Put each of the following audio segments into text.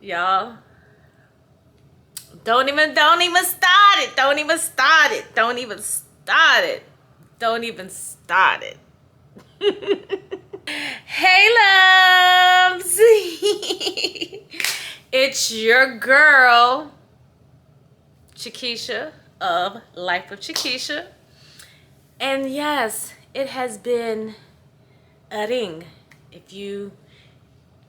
Y'all, don't even start it. Don't even start it. Don't even start it. Don't even start it. Hey, loves. It's your girl, Chiquisha of Life of Chiquisha. And yes, it has been a ring. If you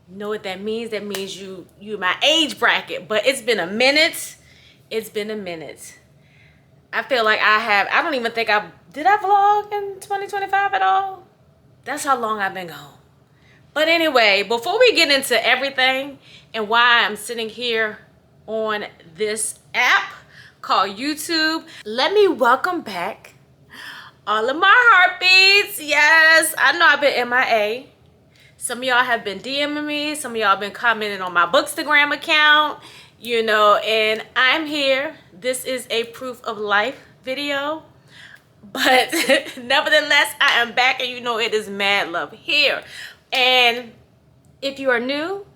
know what that means you my age bracket. But it's been a minute. It's been a minute. I feel like I don't even think did I vlog in 2025 at all? That's how long I've been gone. But anyway, before we get into everything and why I'm sitting here on this app called YouTube, let me welcome back all of my heartbeats. Yes, I know I've been MIA. Some of y'all have been DMing me. Some of y'all have been commenting on my Bookstagram account, you know, and I'm here. This is a proof of life video. But nevertheless, I am back, and you know it is mad love here. And if you are new,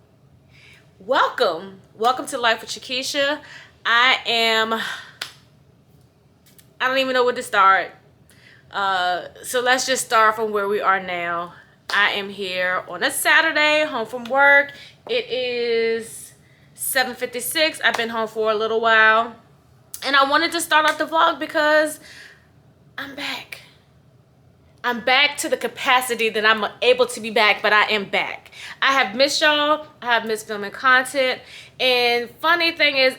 welcome. Welcome to Life with Chiquisha. I don't even know where to start. So let's just start from where we are now. I am here on a Saturday, home from work. It is 7:56. I've been home for a little while. And I wanted to start off the vlog because I'm back. I'm back to the capacity that I'm able to be back, but I am back. I have missed y'all. I have missed filming content. And funny thing is,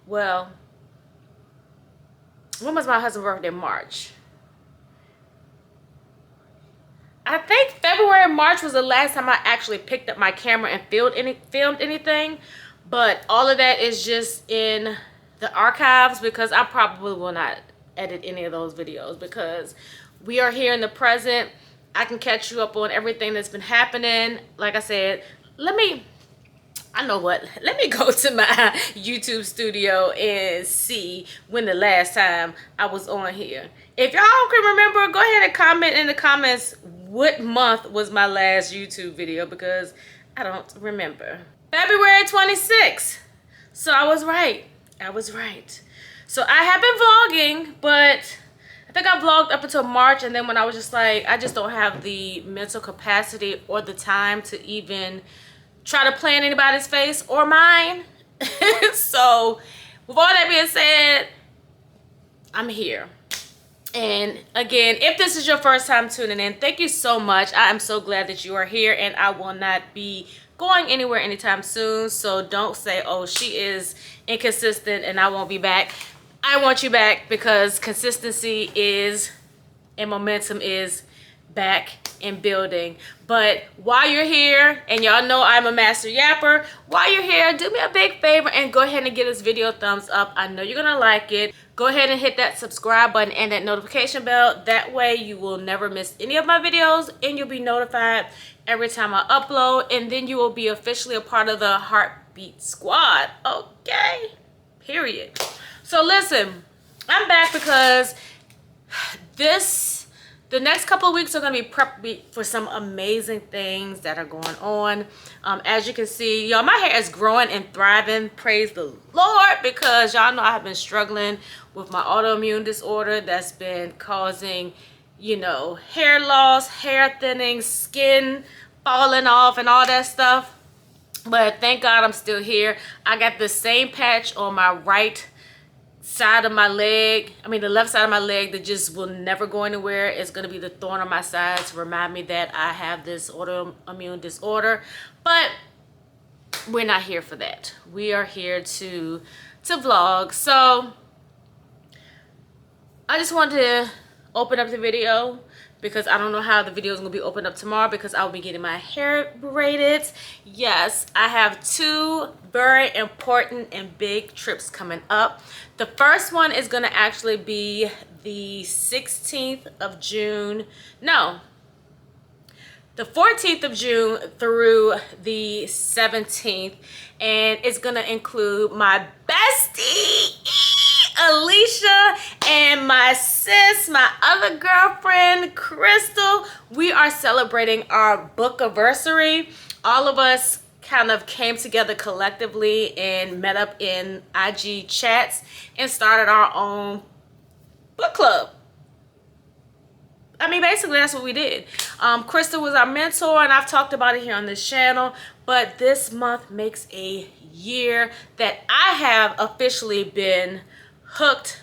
when was my husband's birthday? March. I think February and March was the last time I actually picked up my camera and filmed anything. But all of that is just in the archives because I probably will not edit any of those videos because we are here in the present. I can catch you up on everything that's been happening. Like I said, let me go to my YouTube studio and see when the last time I was on here. If y'all can remember, go ahead and comment in the comments what month was my last YouTube video because I don't remember. February 26th. So I was right. So I have been vlogging, but I think I vlogged up until March, and then when I was just like, I just don't have the mental capacity or the time to even try to play in anybody's face or mine. So with all that being said, I'm here. And again, if this is your first time tuning in, thank you so much. I am so glad that you are here, and I will not be going anywhere anytime soon. So don't say, oh, she is inconsistent and I won't be back. I want you back because consistency is and momentum is back in building. But while you're here, and y'all know I'm a master yapper, while you're here, do me a big favor and go ahead and give this video a thumbs up. I know you're gonna like it. Go ahead and hit that subscribe button and that notification bell. That way you will never miss any of my videos and you'll be notified every time I upload, and then you will be officially a part of the Heartbeat Squad. Okay, period. So listen, I'm back because the next couple of weeks are going to be prep week for some amazing things that are going on. As you can see, y'all, my hair is growing and thriving. Praise the Lord, because y'all know I have been struggling with my autoimmune disorder that's been causing, you know, hair loss, hair thinning, skin falling off, and all that stuff. But thank God I'm still here. I got the same patch on my right side of my leg, the left side of my leg, that just will never go anywhere. It's going to be the thorn on my side to remind me that I have this autoimmune disorder. But we're not here for that. We are here to vlog. So I just wanted to open up the video because I don't know how the video is going to be opened up tomorrow because I'll be getting my hair braided. Yes, I have two very important and big trips coming up. The first one is going to actually be the 16th of June. No, the 14th of June through the 17th. And it's going to include my bestie Alicia, and my sis, my other girlfriend, Crystal. We are celebrating our book anniversary. All of us kind of came together collectively and met up in IG chats and started our own book club. I mean, basically, that's what we did. Crystal was our mentor, and I've talked about it here on this channel. But this month makes a year that I have officially been hooked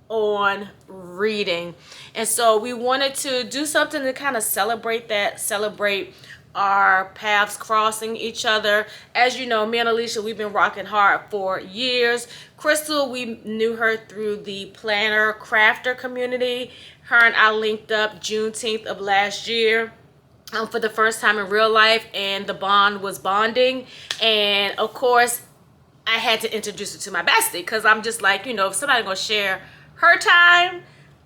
on reading. And so we wanted to do something to kind of celebrate that, celebrate our paths crossing each other. As you know, me and Alicia, we've been rocking hard for years. Crystal, we knew her through the planner crafter community. Her and I linked up Juneteenth of last year for the first time in real life, and the bond was bonding. And of course, I had to introduce her to my bestie, because I'm just like, you know, if somebody's gonna share her time,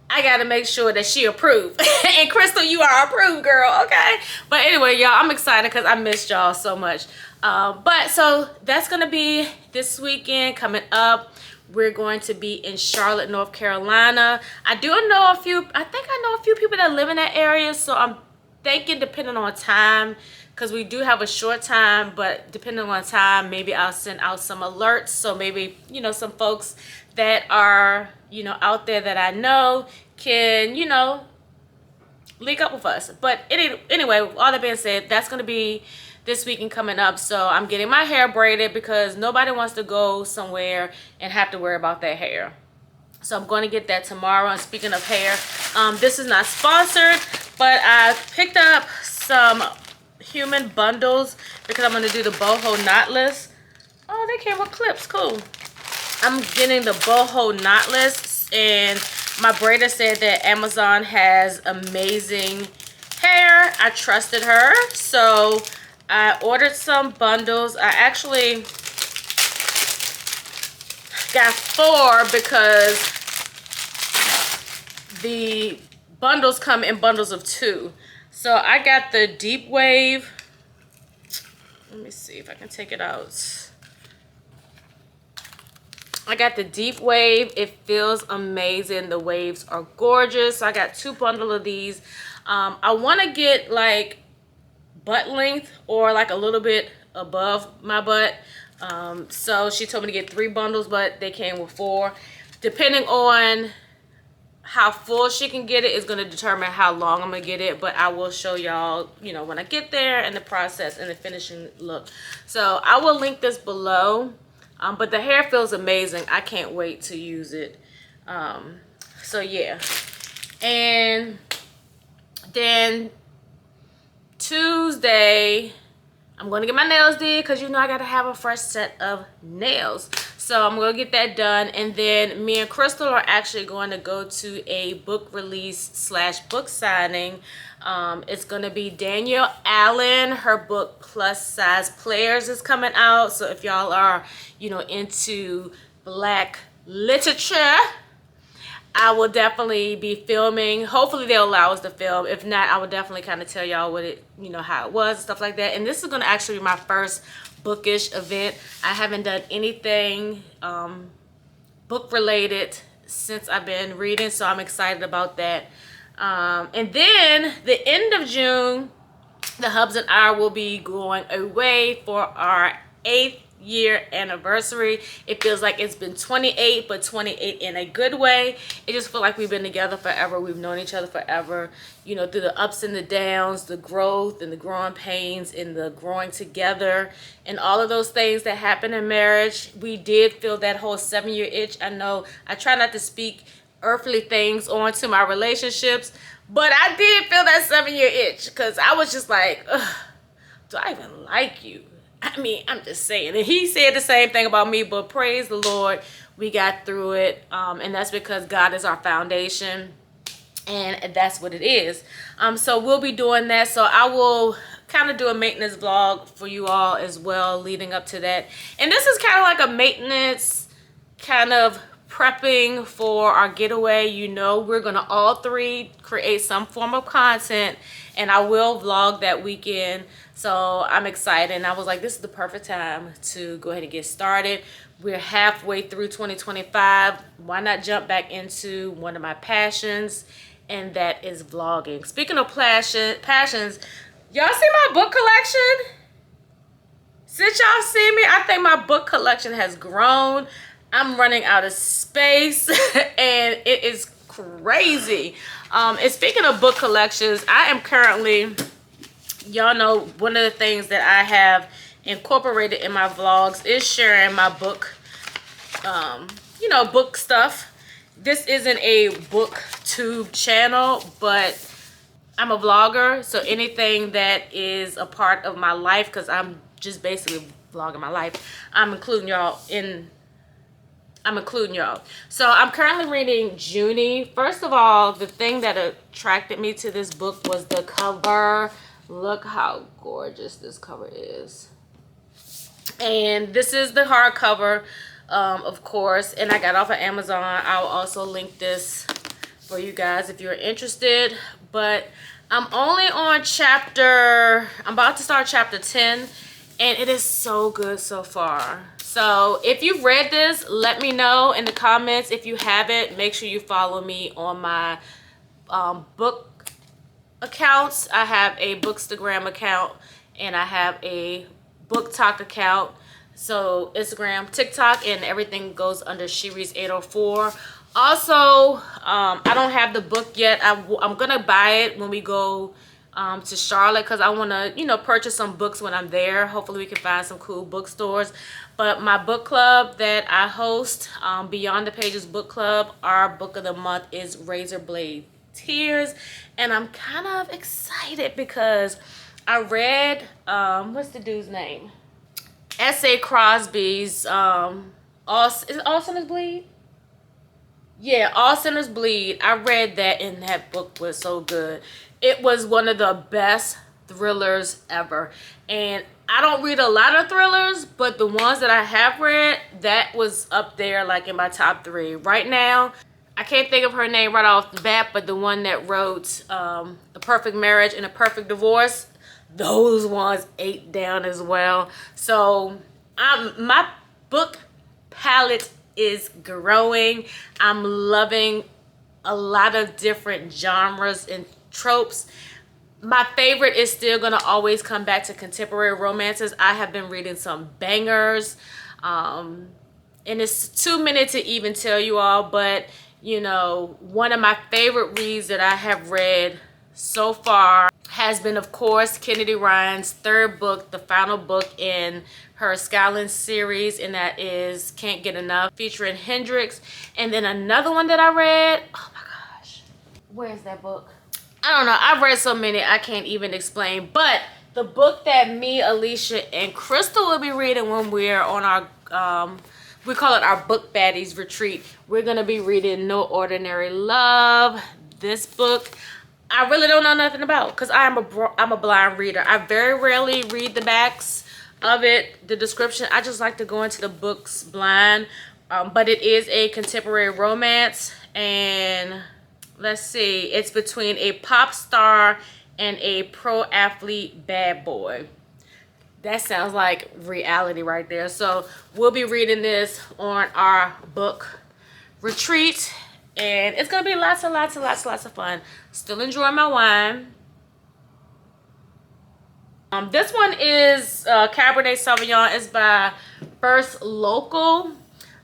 I gotta make sure that she approved. And Crystal, you are approved, girl, okay? But anyway, y'all, I'm excited because I missed y'all so much. But so that's gonna be this weekend coming up. We're going to be in Charlotte, North Carolina. I think I know a few people that live in that area, so I'm thinking, depending on time, because we do have a short time, but depending on time, maybe I'll send out some alerts. So maybe, you know, some folks that are, you know, out there that I know can, you know, link up with us. But anyway, all that being said, that's going to be this weekend coming up. So I'm getting my hair braided because nobody wants to go somewhere and have to worry about their hair. So I'm going to get that tomorrow. And speaking of hair, this is not sponsored, but I picked up some human bundles because I'm going to do the boho knotless. Oh, they came with clips. Cool. I'm getting the boho knotless, and my braider said that Amazon has amazing hair. I trusted her, so I ordered some bundles. I actually got 4 because the bundles come in bundles of 2. So I got the deep wave. Let me see if I can take it out. I got the deep wave. It feels amazing. The waves are gorgeous. So I got 2 bundles of these. I want to get like butt length or like a little bit above my butt. So she told me to get 3 bundles, but they came with 4. Depending on how full she can get it is going to determine how long I'm going to get it. But I will show y'all, you know, when I get there and the process and the finishing look. So I will link this below. But the hair feels amazing. I can't wait to use it. So yeah. And then Tuesday, I'm going to get my nails did because, you know, I got to have a fresh set of nails. So I'm going to get that done. And then me and Crystal are actually going to go to a book release / book signing. It's going to be Danielle Allen. Her book Plus Size Players is coming out. So if y'all are, you know, into Black literature, I will definitely be filming. Hopefully they'll allow us to film. If not, I will definitely kind of tell y'all what it, you know, how it was and stuff like that. And this is going to actually be my first bookish event. I haven't done anything book related since I've been reading, so I'm excited about that. And then the end of June, the Hubs and I will be going away for our 8th year anniversary. It feels like it's been 28, but 28 in a good way. It just feels like we've been together forever. We've known each other forever, you know, through the ups and the downs, the growth and the growing pains and the growing together and all of those things that happen in marriage. We did feel that whole 7-year itch. I know I try not to speak earthly things onto my relationships, but I did feel that 7-year itch because I was just like, ugh, do I even like you? I mean, I'm just saying. And he said the same thing about me, but praise the Lord, we got through it. And that's because God is our foundation. And that's what it is. So we'll be doing that. So I will kind of do a maintenance vlog for you all as well leading up to that. And this is kind of like a maintenance kind of prepping for our getaway. You know, we're gonna all three create some form of content, and I will vlog that weekend. So I'm excited, and I was like, this is the perfect time to go ahead and get started. We're halfway through 2025. Why not jump back into one of my passions, and that is vlogging. Speaking of passions, y'all see my book collection? Since y'all see me, I think my book collection has grown. I'm running out of space and it is crazy. And speaking of book collections, I am currently, y'all know, one of the things that I have incorporated in my vlogs is sharing my book, you know, book stuff. This isn't a booktube channel, but I'm a vlogger, so anything that is a part of my life, because I'm just basically vlogging my life, I'm including y'all. So I'm currently reading Junie. First of all, the thing that attracted me to this book was the cover. Look how gorgeous this cover is. And this is the hardcover, of course, and I got off of Amazon. I'll also link this for you guys if you're interested. But I'm only on I'm about to start chapter 10, and it is so good so far. So if you've read this, let me know in the comments. If you haven't, make sure you follow me on my book accounts. I have a Bookstagram account, and I have a BookTok account. So Instagram, TikTok, and everything goes under Shiri's804. Also, I don't have the book yet. I'm gonna buy it when we go to Charlotte, because I want to, you know, purchase some books when I'm there. Hopefully we can find some cool bookstores. But my book club that I host, Beyond the Pages Book Club, our book of the month is Razorblade Tears, and I'm kind of excited because I read what's the dude's name? S.A. Crosby's is it All Sinners Bleed? Yeah, All Sinners Bleed. I read that, and that book was so good. It was one of the best thrillers ever. And I don't read a lot of thrillers, but the ones that I have read, that was up there like in my top 3. Right now, I can't think of her name right off the bat, but the one that wrote A Perfect Marriage and A Perfect Divorce, those ones ate down as well. So my book palette is growing. I'm loving a lot of different genres and tropes. My favorite is still gonna always come back to contemporary romances. I have been reading some bangers, and it's too many to even tell you all, but you know, one of my favorite reads that I have read so far has been, of course, Kennedy Ryan's 3rd book, the final book in her Skyland series, and that is Can't Get Enough, featuring Hendrix. And then another one that I read, oh my gosh, where's that book? I don't know. I've read so many I can't even explain. But the book that me, Alicia, and Crystal will be reading when we're on our we call it our book baddies retreat. We're gonna be reading No Ordinary Love. This book I really don't know nothing about, because I'm a blind reader. I very rarely read the backs of it, the description. I just like to go into the books blind. But it is a contemporary romance, and let's see, it's between a pop star and a pro athlete bad boy. That sounds like reality right there. So we'll be reading this on our book retreat, and it's gonna be lots of fun. Still enjoying my wine. This one is Cabernet Sauvignon. It's by First Local.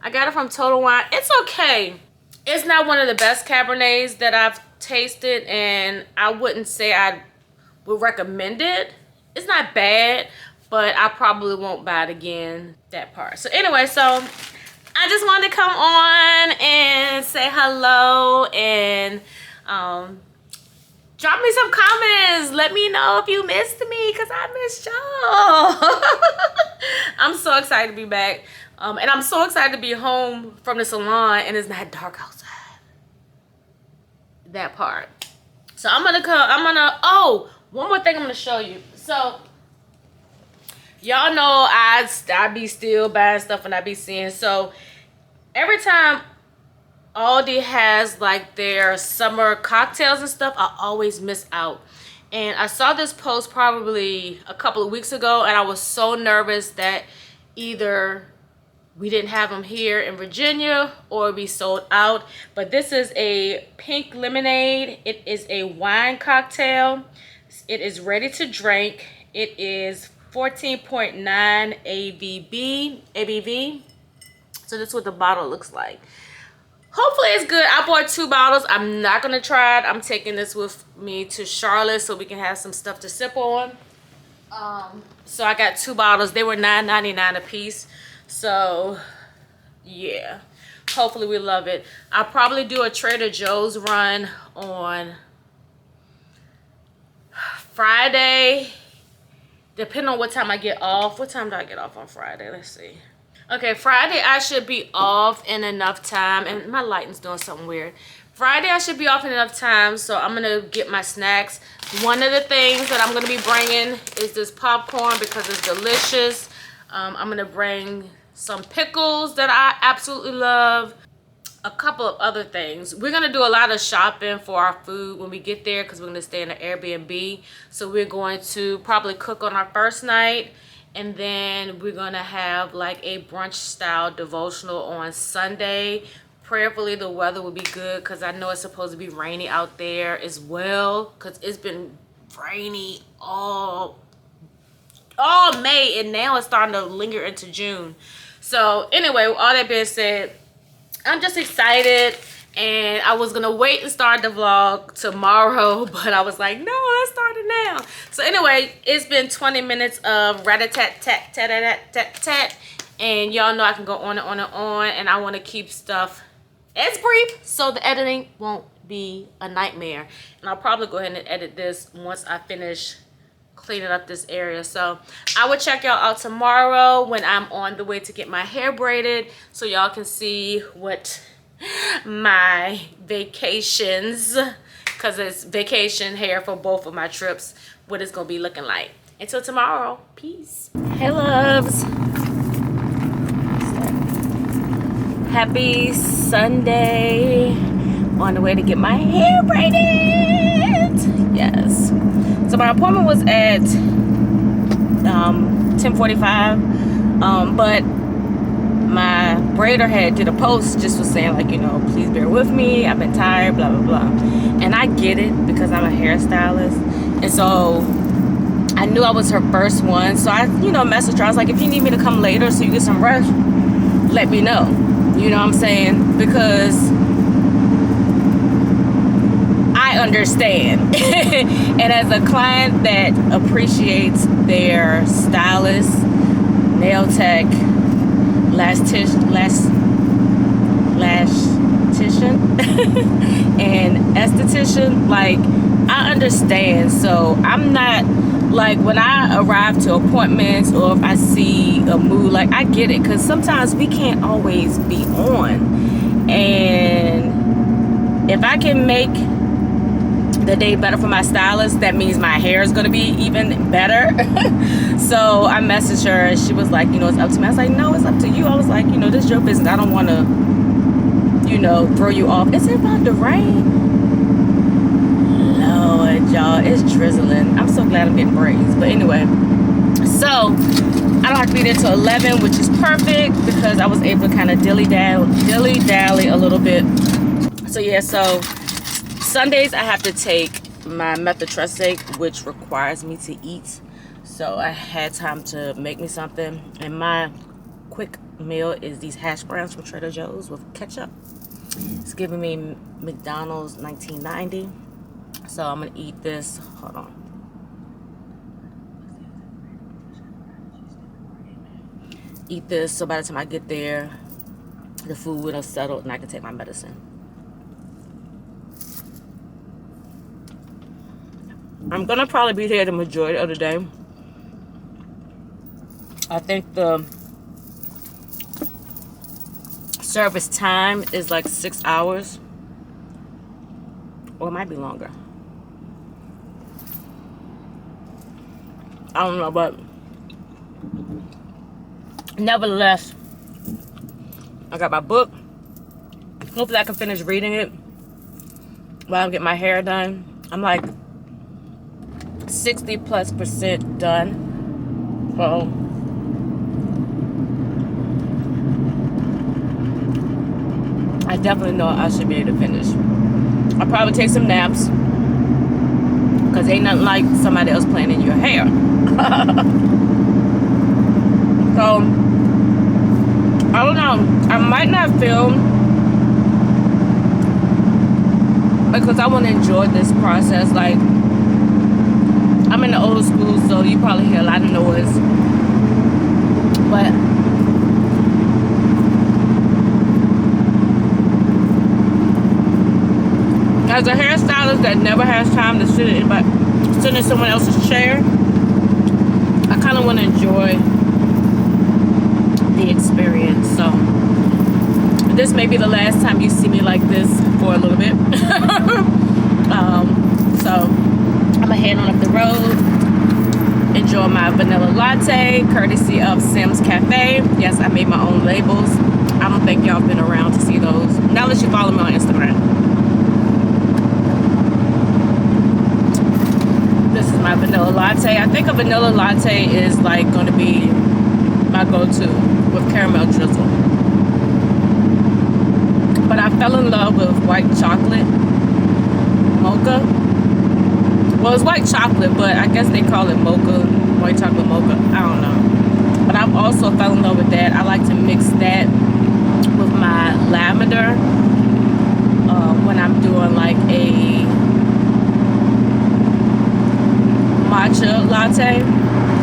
I got it from Total Wine. It's okay. It's not one of the best Cabernets that I've tasted, and I wouldn't say I would recommend it. It's not bad, but I probably won't buy it again, that part. So anyway, so I just wanted to come on and say hello, and drop me some comments. Let me know if you missed me, because I missed y'all. I'm so excited to be back. And I'm so excited to be home from the salon, and it's not dark outside. That part. So oh, one more thing I'm gonna show you. So y'all know I be still buying stuff and I be seeing. So every time Aldi has like their summer cocktails and stuff. I always miss out. And I saw this post probably a couple of weeks ago, and I was so nervous that either we didn't have them here in Virginia or we sold out. But this is a pink lemonade. It is a wine cocktail. It is ready to drink. It is 14.9 ABV. So this is what the bottle looks like. Hopefully it's good. I bought 2 bottles. I'm not going to try it. I'm taking this with me to Charlotte so we can have some stuff to sip on. So I got 2 bottles. They were $9.99 a piece. So, yeah. Hopefully we love it. I'll probably do a Trader Joe's run on Friday. Depending on what time I get off. What time do I get off on Friday? Let's see. Okay, Friday I should be off in enough time. And my lighting's doing something weird. Friday I should be off in enough time, so I'm going to get my snacks. One of the things that I'm going to be bringing is this popcorn because it's delicious. I'm going to bring some pickles that I absolutely love. A couple of other things. We're going to do a lot of shopping for our food when we get there because we're going to stay in an Airbnb. So we're going to probably cook on our first night. And then we're going to have like a brunch style devotional on Sunday. Prayerfully the weather will be good because I know it's supposed to be rainy out there as well. Because it's been rainy all May and now it's starting to linger into June. So anyway, with all that being said, I'm just excited. And I was gonna wait and start the vlog tomorrow, but I was like, no, let's start it now. So anyway, it's been 20 minutes of rat-a-tat-tat-tat-tat-tat-tat. And y'all know I can go on and on and on, and I wanna keep stuff as brief so the editing won't be a nightmare. And I'll probably go ahead and edit this once I finish cleaning up this area. So I will check y'all out tomorrow when I'm on the way to get my hair braided so y'all can see what my vacations, because it's vacation hair for both of my trips, what it's gonna be looking like. Until tomorrow, peace. Hey loves, happy Sunday. On the way to get my hair braided. Yes, so my appointment was at 10:45, but my braider had did a post just was saying like, you know, please bear with me, I've been tired, blah blah blah. And I get it because I'm a hairstylist, and so I knew I was her first one. So I, you know, messaged her. I was like, if you need me to come later so you get some rest, let me know. You know what I'm saying? Because I understand. And as a client that appreciates their stylist, nail tech, lastician and esthetician, like, I understand. So I'm not like, when I arrive to appointments or if I see a mood, like, I get it, because sometimes we can't always be on. And if I can make the day better for my stylist, that means my hair is going to be even better. So I messaged her and she was like, you know, it's up to me. I was like, no, it's up to you. I was like, you know, this is your business. I don't want to, you know, throw you off. Is it about to rain? Lord, y'all, it's drizzling. I'm so glad I'm getting braids. But anyway, so I don't have to be there till 11, which is perfect because I was able to kind of dilly-dally a little bit. So yeah, so Sundays I have to take my methotrexate, which requires me to eat. So I had time to make me something. And my quick meal is these hash browns from Trader Joe's with ketchup. It's giving me McDonald's 1990. So I'm gonna eat this. Hold on. Eat this so by the time I get there, the food will have settled and I can take my medicine. I'm gonna probably be here the majority of the day. I think the service time is like 6 hours, or it might be longer. I don't know, but nevertheless, I got my book. Hopefully I can finish reading it while I get my hair done. I'm like 60+% done. So I definitely know I should be able to finish. I'll probably take some naps because ain't nothing like somebody else playing in your hair. So I don't know. I might not film because I want to enjoy this process. Like, I'm in the old school, so you probably hear a lot of noise. But as a hairstylist that never has time to sit in someone else's chair, I kind of want to enjoy the experience. So this may be the last time you see me like this for a little bit. So I'm gonna head on up the road, enjoy my vanilla latte courtesy of Sim's Cafe. Yes, I made my own labels. I don't think y'all been around to see those, not unless you follow me on Instagram. This is my vanilla latte. I think a vanilla latte is like going to be my go-to with caramel drizzle. But I fell in love with white chocolate mocha. Well, it's white chocolate, but I guess they call it mocha, white chocolate mocha. I don't know. But I've also fell in love with that. I like to mix that with my lavender when I'm doing like a matcha latte.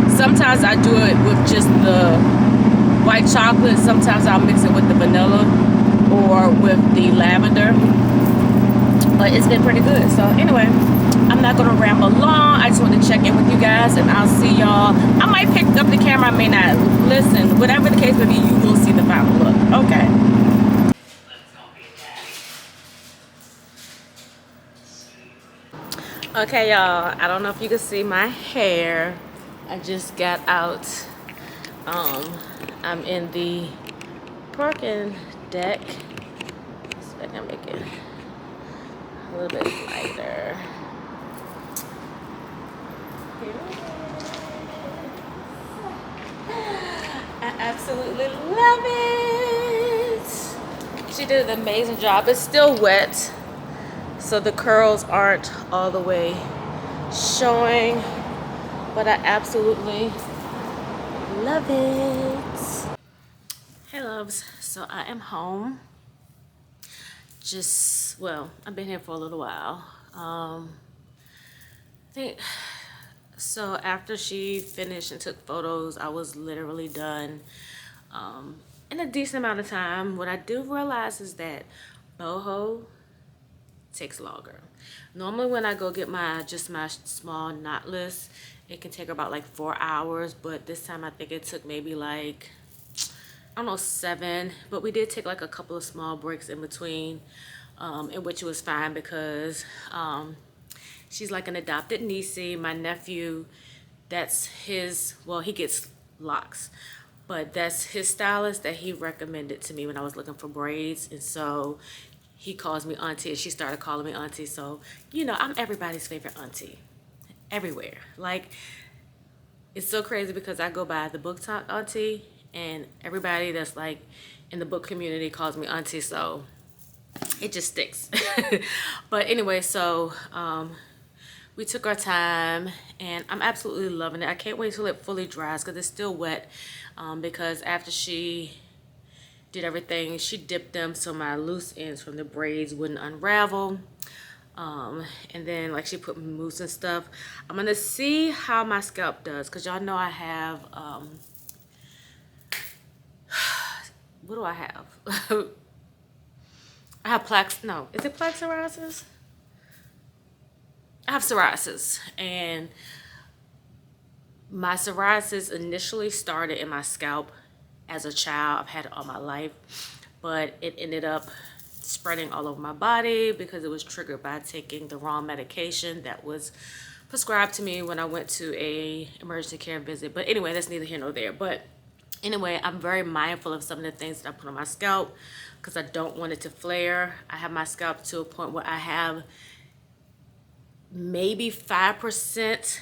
Sometimes I do it with just the white chocolate. Sometimes I'll mix it with the vanilla or with the lavender. But it's been pretty good. So anyway, I'm not gonna ramble long. I just want to check in with you guys, and I'll see y'all. I might pick up the camera, I may not. Listen, whatever the case may be, you will see the final look. Okay. Okay, y'all, I don't know if you can see my hair. I just got out. I'm in the parking deck. See if I can make it a little bit lighter. I absolutely love it. She did an amazing job. It's still wet, so the curls aren't all the way showing, but I absolutely love it. Hey loves, so I am home. Well, I've been here for a little while. I think so. After she finished and took photos, I was literally done in a decent amount of time. What I do realize is that boho takes longer. Normally when I go get my small knotless, it can take about like 4 hours, but this time I think it took maybe like, I don't know, 7. But we did take like a couple of small breaks in between, in which it was fine because she's like an adopted niecey. My nephew, that's his, well, he gets locks, but that's his stylist that he recommended to me when I was looking for braids. And so he calls me auntie, and she started calling me auntie. So, you know, I'm everybody's favorite auntie everywhere. Like, it's so crazy because I go by the book talk auntie, and everybody that's like in the book community calls me auntie. So it just sticks. But anyway, so we took our time, and I'm absolutely loving it. I can't wait till it fully dries because it's still wet, because after she did everything, she dipped them so my loose ends from the braids wouldn't unravel. And then like she put mousse and stuff. I'm gonna see how my scalp does, because y'all know I have what do I have? I have plaque, no, is it plaque psoriasis? I have psoriasis, and my psoriasis initially started in my scalp as a child. I've had it all my life, but it ended up spreading all over my body because it was triggered by taking the wrong medication that was prescribed to me when I went to a emergency care visit. But anyway, that's neither here nor there. But anyway, I'm very mindful of some of the things that I put on my scalp. because I don't want it to flare. I have my scalp to a point where I have maybe 5%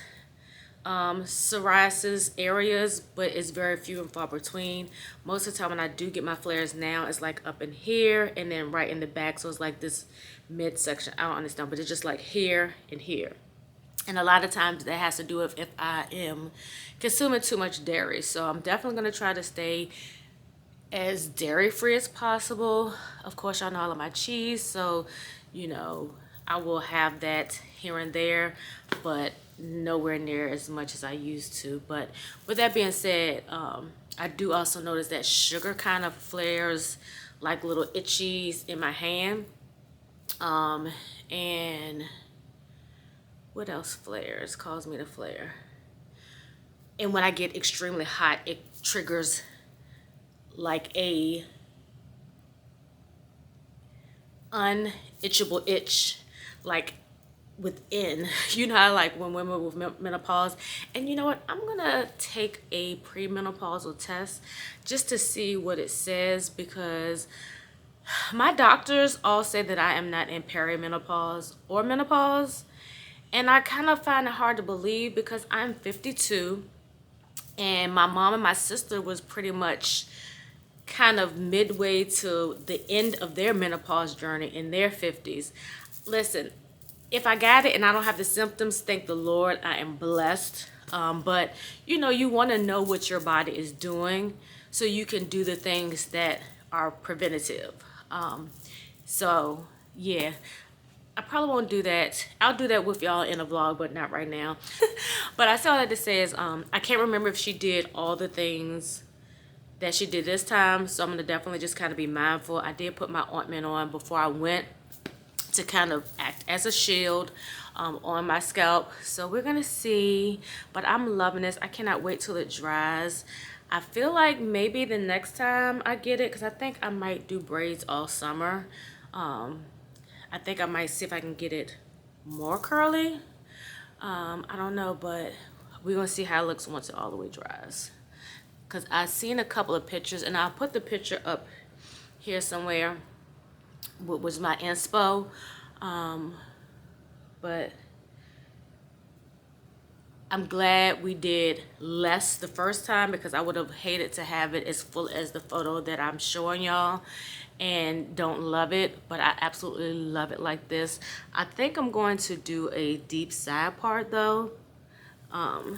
psoriasis areas, but it's very few and far between. Most of the time when I do get my flares now, it's like up in here and then right in the back. So it's like this midsection. I don't understand, but it's just like here and here. And a lot of times that has to do with if I am consuming too much dairy. So I'm definitely going to try to stay as dairy free as possible. Of course, y'all know I love my cheese, so you know I will have that here and there, but nowhere near as much as I used to. But with that being said, I do also notice that sugar kind of flares like little itchies in my hand. And what else flares, cause me to flare? And when I get extremely hot, it triggers like a unitchable itch, like within. You know how like when women with menopause. And you know what, I'm gonna take a premenopausal test just to see what it says, because my doctors all say that I am not in perimenopause or menopause, and I kind of find it hard to believe because I'm 52 and my mom and my sister was pretty much kind of midway to the end of their menopause journey in their 50s. Listen, if I got it and I don't have the symptoms, thank the Lord, I am blessed. But you know, you want to know what your body is doing so you can do the things that are preventative. So yeah, I probably won't do that. I'll do that with y'all in a vlog, but not right now. But I saw that it says, I can't remember if she did all the things that she did this time, so I'm gonna definitely just kind of be mindful. I did put my ointment on before I went to kind of act as a shield on my scalp. So we're gonna see, but I'm loving this. I cannot wait till it dries. I feel like maybe the next time I get it, because I think I might do braids all summer. I think I might see if I can get it more curly. I don't know, but we're gonna see how it looks once it all the way dries. Because I've seen a couple of pictures, and I'll put the picture up here somewhere, what was my inspo. But I'm glad we did less the first time, because I would have hated to have it as full as the photo that I'm showing y'all and don't love it. But I absolutely love it like this. I think I'm going to do a deep side part though. Let's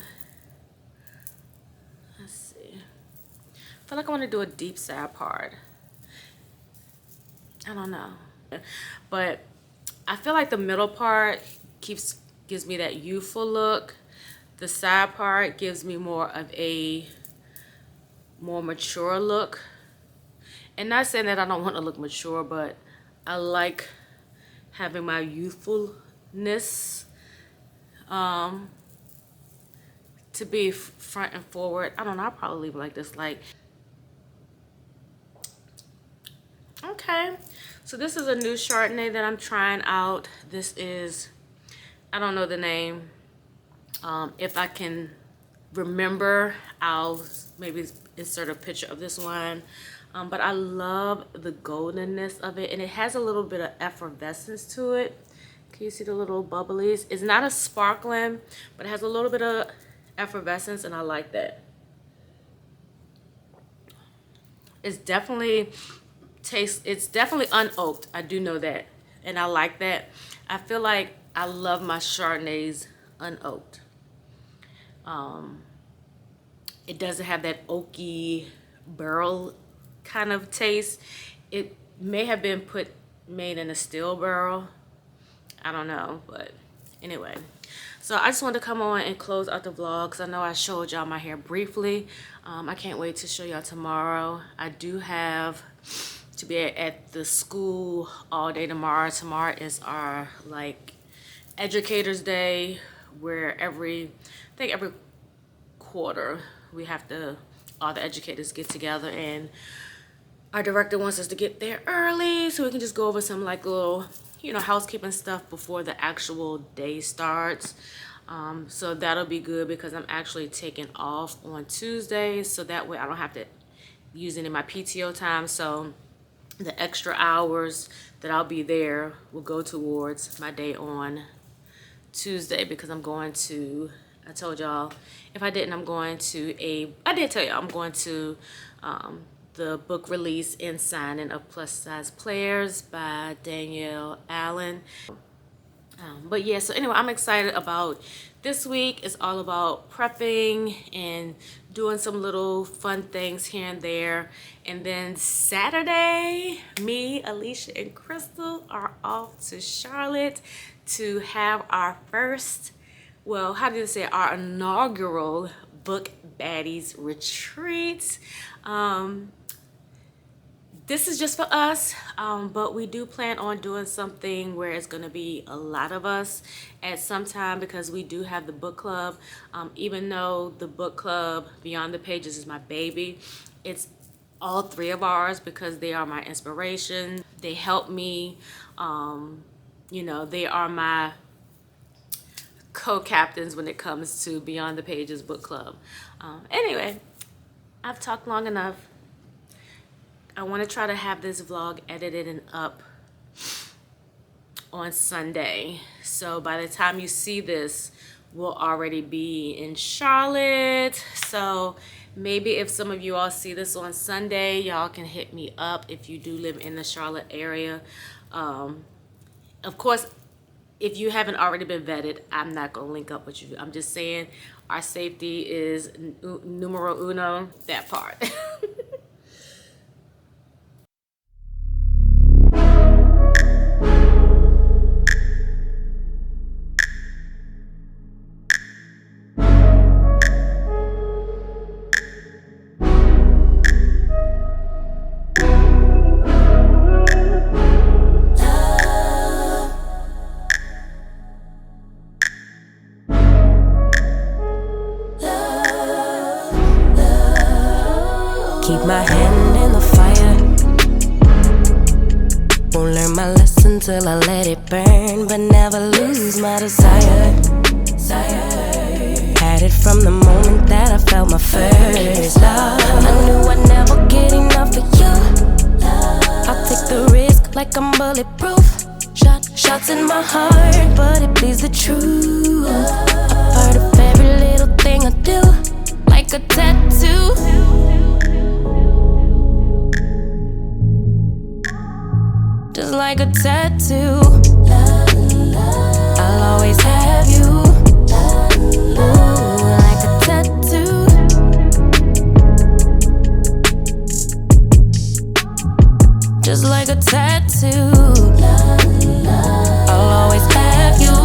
see. I feel like I want to do a deep side part. I don't know. But I feel like the middle part gives me that youthful look. The side part gives me more of a more mature look. And not saying that I don't want to look mature, but I like having my youthfulness to be front and forward. I don't know, I'll probably leave it like this. Like, okay, so this is a new Chardonnay that I'm trying out. This is, I don't know the name. If I can remember, I'll maybe insert a picture of this wine. But I love the goldenness of it, and it has a little bit of effervescence to it. Can you see the little bubblies? It's not a sparkling, but it has a little bit of effervescence, and I like that. It's definitely it's definitely unoaked. I do know that, and I like that. I feel like I love my Chardonnays unoaked. It doesn't have that oaky barrel kind of taste. It may have been made in a steel barrel. I don't know, but anyway. So I just wanted to come on and close out the vlog, because I know I showed y'all my hair briefly. I can't wait to show y'all tomorrow. I do have to be at the school all day tomorrow. Tomorrow is our like educators day, where I think every quarter we have to, all the educators get together, and our director wants us to get there early so we can just go over some like little, you know, housekeeping stuff before the actual day starts. So that'll be good, because I'm actually taking off on Tuesdays, so that way I don't have to use any of my PTO time. So the extra hours that I'll be there will go towards my day on Tuesday, because I'm going to, I told y'all, if I didn't, I'm going to I did tell y'all, I'm going to the book release and signing of Plus Size Players by Danielle Allen. But yeah, so anyway, I'm excited about this week. It's all about prepping and doing some little fun things here and there. And then Saturday, me, Alicia, and Crystal are off to Charlotte to have our first, well, how do you say it? Our inaugural Book Baddies retreat. This is just for us, but we do plan on doing something where it's going to be a lot of us at some time, because we do have the book club. Even though the book club Beyond the Pages is my baby, it's all three of ours because they are my inspiration. They help me, you know, they are my co-captains when it comes to Beyond the Pages book club. Anyway, I've talked long enough. I want to try to have this vlog edited and up on Sunday. So by the time you see this, we'll already be in Charlotte. So maybe if some of you all see this on Sunday, y'all can hit me up if you do live in the Charlotte area. Of course, if you haven't already been vetted, I'm not going to link up with you. I'm just saying our safety is numero uno, that part. Keep my hand in the fire. Won't learn my lesson till I let it burn, but never lose my desire. Had it from the moment that I felt my first love. I knew I'd never get enough of you. I'll take the risk like I'm bulletproof. Shots in my heart, but it bleeds the truth. A part of every little thing I do, like a tattoo. Just like a tattoo, I'll always have you. Ooh, like a tattoo. Just like a tattoo, I'll always have you.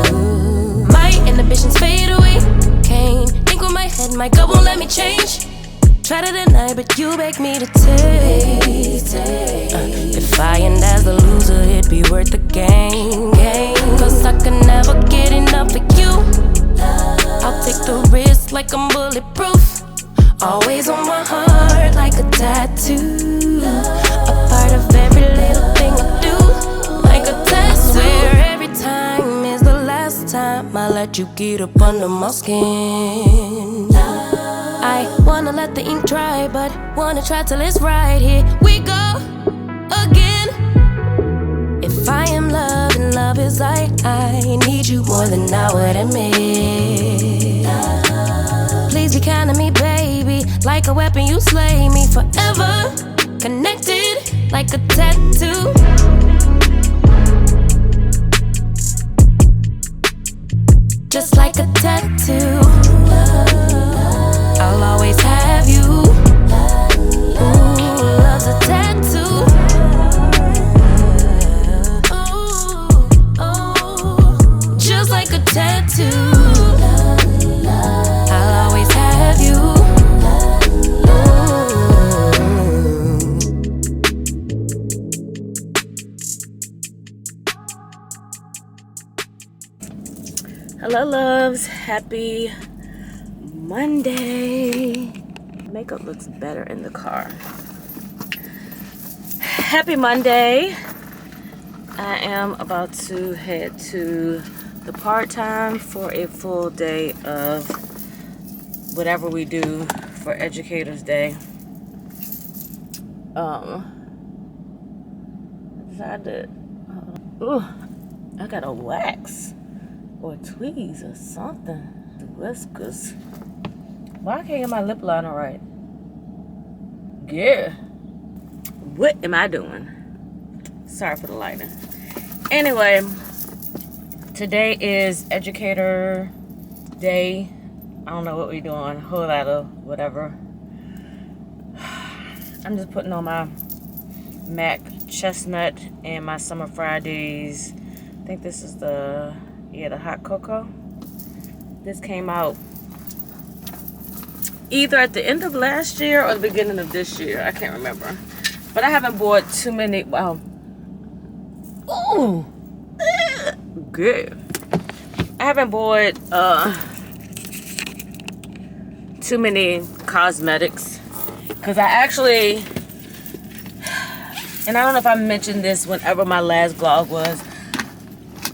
Ooh. My inhibitions fade away. Can't think with my head, my gut won't let me change. Try to deny, but you beg me to taste. If I end as the loser, it'd be worth the game. Cause I can never get enough of you. I'll take the risk like I'm bulletproof. Always on my heart like a tattoo. A part of every little thing I do, like a tattoo. I swear every time is the last time I let you get up under my skin. I wanna let the ink dry, but wanna try till it's right. Here we go again. If I am love and love is I need you more than I would admit. Please be kind to me, baby. Like a weapon, you slay me forever. Connected like a tattoo. Just like a tattoo, I'll always have you. Ooh, love's a tattoo. Ooh, just like a tattoo, I'll always have you. Hello loves, happy Monday. Makeup looks better in the car. Happy Monday. I am about to head to the part-time for a full day of whatever we do for Educators Day. I decided, ooh, I gotta wax or tweeze or something. The whiskers. Why I can't get my lip liner right? Yeah. What am I doing? Sorry for the lighting. Anyway, today is Educator Day. I don't know what we're doing. Whole lot of whatever. I'm just putting on my Mac chestnut and my Summer Fridays. I think this is the hot cocoa. This came out either at the end of last year or the beginning of this year. I can't remember. But I haven't bought too many. Wow. Ooh. Good. I haven't bought too many cosmetics. Because I actually, and I don't know if I mentioned this whenever my last vlog was,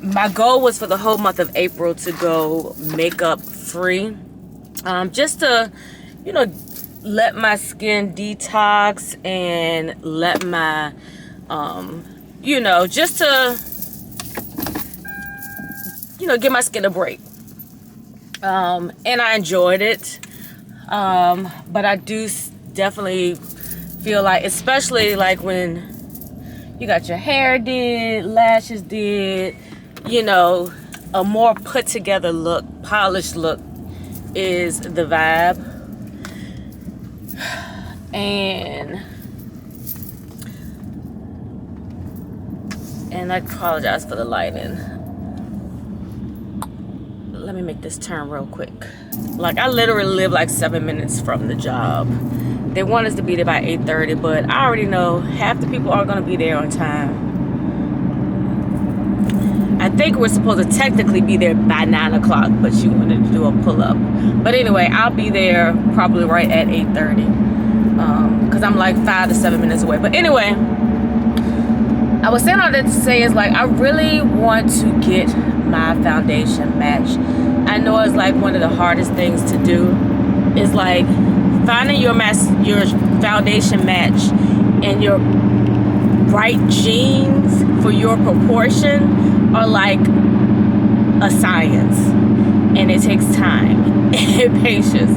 my goal was for the whole month of April to go makeup free. Just to, you know, let my skin detox and let my, you know, just to, you know, give my skin a break. And I enjoyed it. But I do definitely feel like, especially like when you got your hair did, lashes did, you know, a more put together look, polished look is the vibe. And I apologize for the lighting. Let me make this turn real quick. Like, I literally live like 7 minutes from the job. They want us to be there by 8:30, but I already know half the people aren't going to be there on time. I think we're supposed to technically be there by 9 o'clock, but she wanted to do a pull-up. But anyway, I'll be there probably right at 8:30, because I'm like 5 to 7 minutes away. But anyway, I was saying all that to say is, like, I really want to get my foundation matched. I know it's like one of the hardest things to do. Is like finding your foundation match and your right jeans for your proportion are like a science, and it takes time and patience.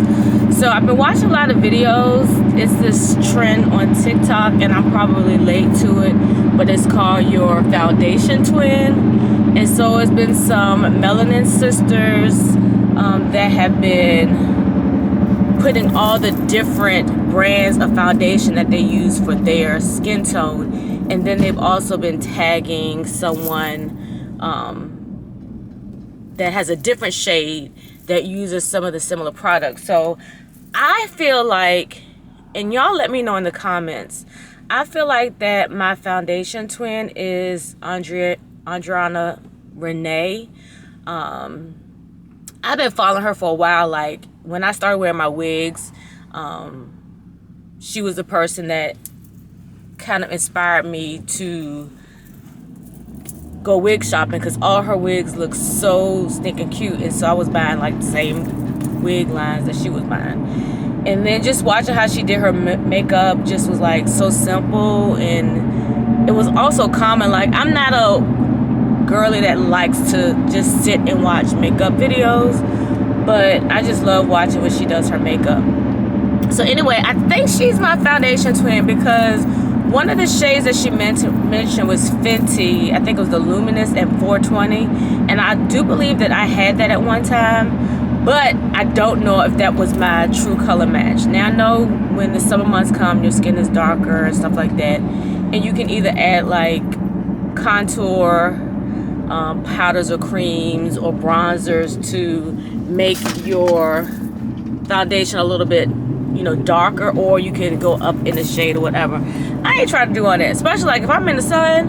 So I've been watching a lot of videos. It's this trend on TikTok, and I'm probably late to it, but it's called your foundation twin. And so it's been some melanin sisters that have been putting all the different brands of foundation that they use for their skin tone. And then they've also been tagging someone that has a different shade that uses some of the similar products. So I feel like, and y'all let me know in the comments, I feel like that my foundation twin is Adriana Renee. I've been following her for a while. Like, when I started wearing my wigs, she was the person that kind of inspired me to go wig shopping, because all her wigs look so stinking cute, and so I was buying like the same wig lines that she was buying. And then just watching how she did her makeup just was like so simple, and it was also common. Like, I'm not a girly that likes to just sit and watch makeup videos, but I just love watching when she does her makeup. So anyway, I think she's my foundation twin because one of the shades that she mentioned was Fenty. I think it was the Luminous and 420, and I do believe that I had that at one time, but I don't know if that was my true color match. Now, I know when the summer months come, your skin is darker and stuff like that, and you can either add like contour powders or creams or bronzers to make your foundation a little bit, you know, darker, or you can go up in the shade or whatever. I ain't trying to do all that, especially like if I'm in the sun.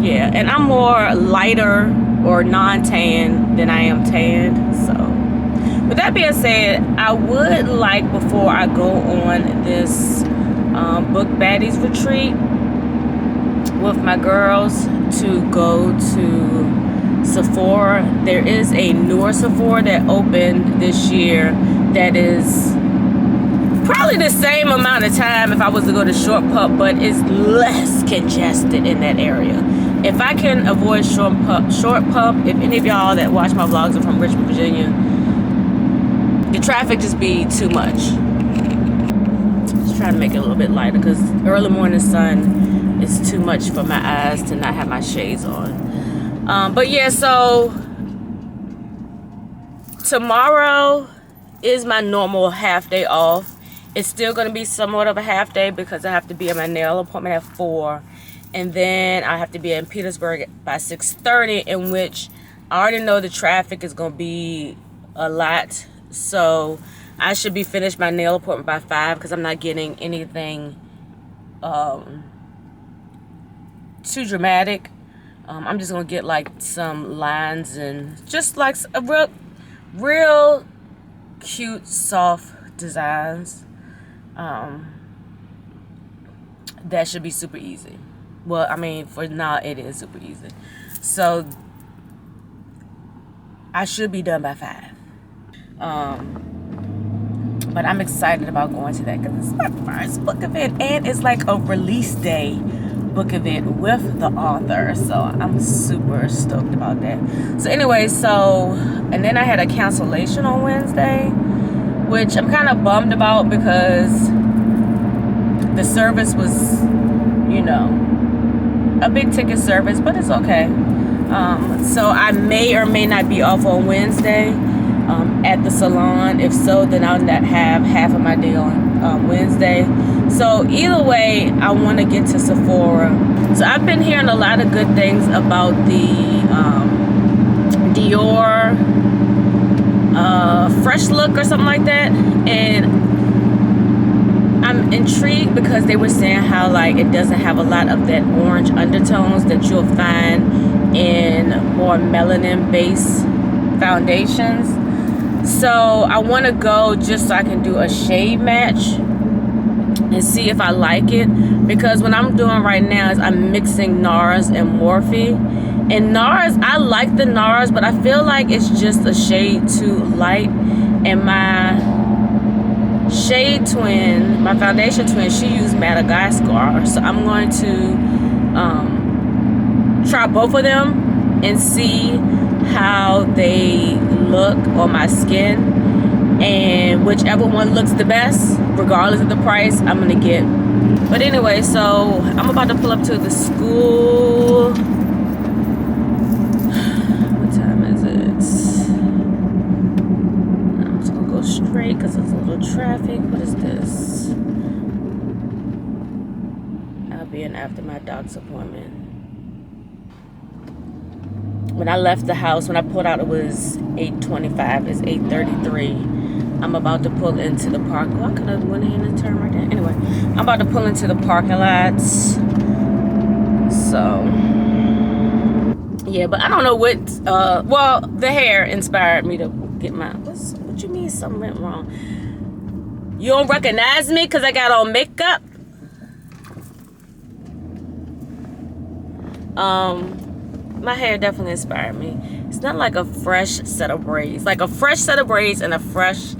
Yeah, and I'm more lighter or non-tan than I am tanned. So with that being said, I would like, before I go on this book baddies retreat with my girls, to go to Sephora. There is a newer Sephora that opened this year that is Probably the same amount of time if I was to go to Short Pup, but it's less congested in that area. If I can avoid Short Pup, if any of y'all that watch my vlogs are from Richmond, Virginia, the traffic just be too much. Just trying to make it a little bit lighter because early morning sun is too much for my eyes to not have my shades on. But yeah, so tomorrow is my normal half day off. It's still going to be somewhat of a half day because I have to be at my nail appointment at 4. And then I have to be in Petersburg by 6:30, in which I already know the traffic is going to be a lot. So I should be finished my nail appointment by 5 because I'm not getting anything too dramatic. I'm just going to get like some lines and just like a real cute, soft designs. That should be super easy. Well, I mean, for now it is super easy. So I should be done by 5. But I'm excited about going to that because it's my first book event, and it's like a release day book event with the author. So I'm super stoked about that. So anyway, and then I had a cancellation on Wednesday, which I'm kind of bummed about because the service was, you know, a big ticket service, but it's okay. So I may or may not be off on Wednesday at the salon. If so, then I'll not have half of my day on Wednesday. So either way, I want to get to Sephora. So I've been hearing a lot of good things about the Dior Fresh Look or something like that, and I'm intrigued because they were saying how like it doesn't have a lot of that orange undertones that you'll find in more melanin based foundations. So I want to go just so I can do a shade match and see if I like it, because what I'm doing right now is I'm mixing NARS and Morphe. And NARS, I like the NARS, but I feel like it's just a shade too light. And my shade twin, my foundation twin, she used Madagascar. So I'm going to try both of them and see how they look on my skin. And whichever one looks the best, regardless of the price, I'm going to get. But anyway, so I'm about to pull up to the school. Straight because there's a little traffic. What is this? I'll be in after my doc's appointment. When I left the house, when I pulled out, it was 8:25. It's 8:33. I'm about to pull into the park. Oh, I could have went ahead and turned right there. Anyway, I'm about to pull into the parking lots. So yeah, but I don't know what. Well, the hair inspired me to get my. What you mean something went wrong? You don't recognize me because I got on makeup? My hair definitely inspired me. It's not like a fresh set of braids. Like a fresh set of braids and a fresh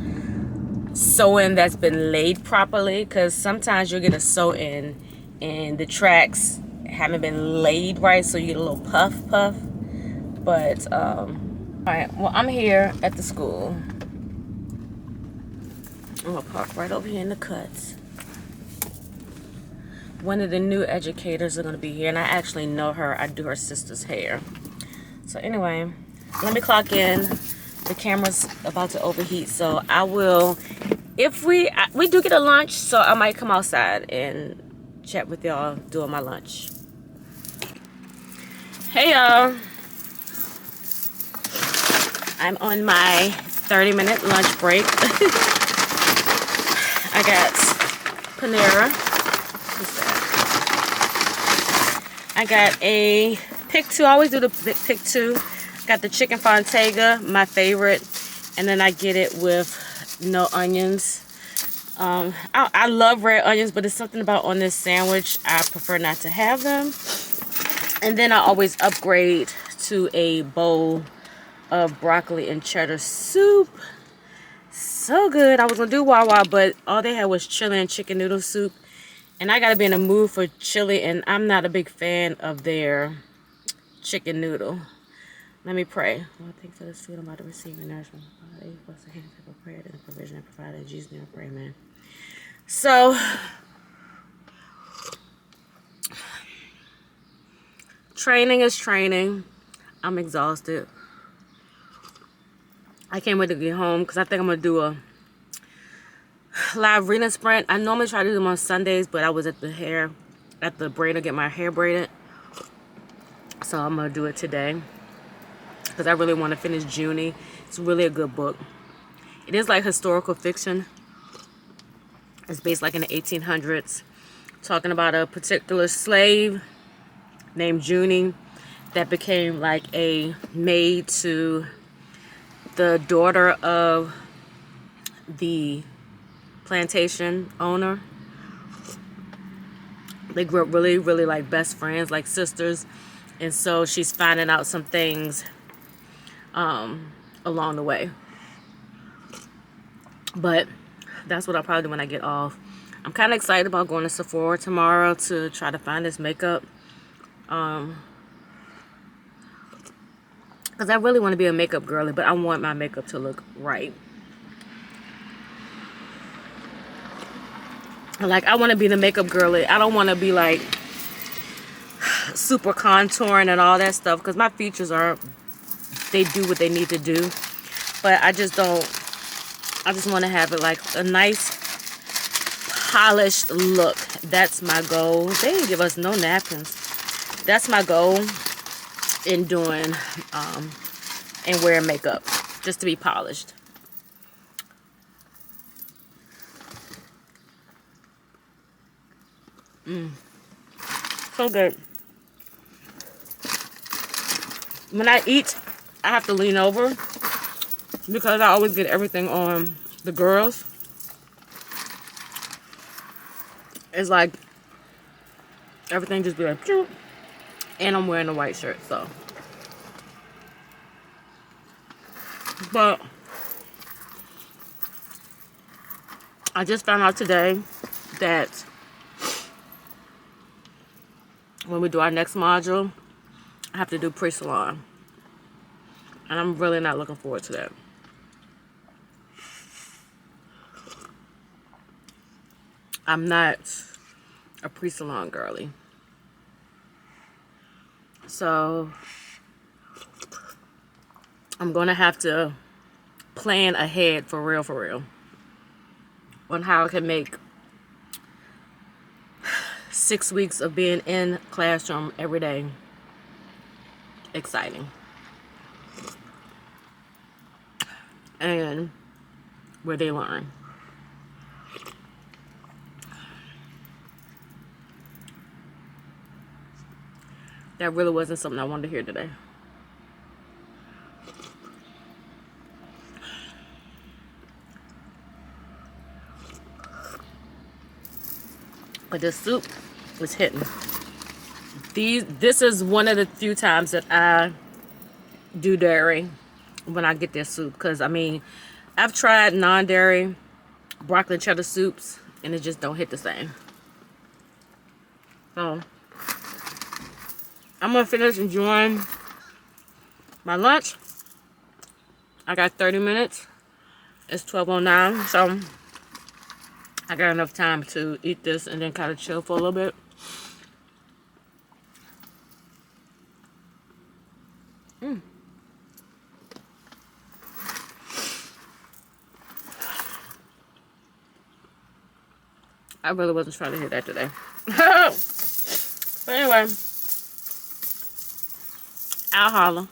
sew-in that's been laid properly, because sometimes you'll get a sew-in and the tracks haven't been laid right, so you get a little puff. But alright, well, I'm here at the school. I'm gonna park right over here in the cuts. One of the new educators are gonna be here, and I actually know her. I do her sister's hair. So anyway, let me clock in. The camera's about to overheat, so I will, if we do get a lunch, so I might come outside and chat with y'all during my lunch. Hey y'all, I'm on my 30-minute lunch break. I got Panera. What's that? I got a pick 2. I always do the pick 2. Got the chicken Fontega, my favorite, and then I get it with no onions. I love red onions, but there's something about on this sandwich I prefer not to have them. And then I always upgrade to a bowl of broccoli and cheddar soup. so good. I was gonna do Wawa, but all they had was chili and chicken noodle soup. And I gotta be in the mood for chili, and I'm not a big fan of their chicken noodle. Let me pray. Lord, thank you for this food I'm about to receive and nourishment. Father, bless the hand of prayer and the provision and provided in Jesus' name. I pray, amen. So, training is training. I'm exhausted. I can't wait to get home because I think I'm gonna do a live reading sprint. I normally try to do them on Sundays, but I was at the braider, get my hair braided. So I'm gonna do it today because I really want to finish Junie. It's really a good book. It is like historical fiction. It's based like in the 1800s, talking about a particular slave named Junie that became like a maid to the daughter of the plantation owner. They grew up really, really like best friends, like sisters. And so she's finding out some things along the way. But that's what I'll probably do when I get off. I'm kind of excited about going to Sephora tomorrow to try to find this makeup. Because I really want to be a makeup girly, but I want my makeup to look right. Like, I want to be the makeup girly. I don't want to be like super contouring and all that stuff, because my features they do what they need to do. But I just want to have it like a nice polished look. That's my goal. They didn't give us no napkins. That's my goal in doing and wearing makeup, just to be polished. So good. When I eat, I have to lean over because I always get everything on the girls. It's like everything just be like, phew. And I'm wearing a white shirt, so. But I just found out today that when we do our next module, I have to do pre-salon. And I'm really not looking forward to that. I'm not a pre-salon girly. So I'm going to have to plan ahead for real, on how I can make 6 weeks of being in classroom every day exciting. And where they learn. That really wasn't something I wanted to hear today. But the soup was hitting. This is one of the few times that I do dairy when I get this soup. Because, I mean, I've tried non-dairy broccoli and cheddar soups, and it just don't hit the same. So, I'm going to finish enjoying my lunch. I got 30 minutes. It's 12:09, so I got enough time to eat this and then kind of chill for a little bit. I really wasn't trying to hear that today. But anyway, I'll holler.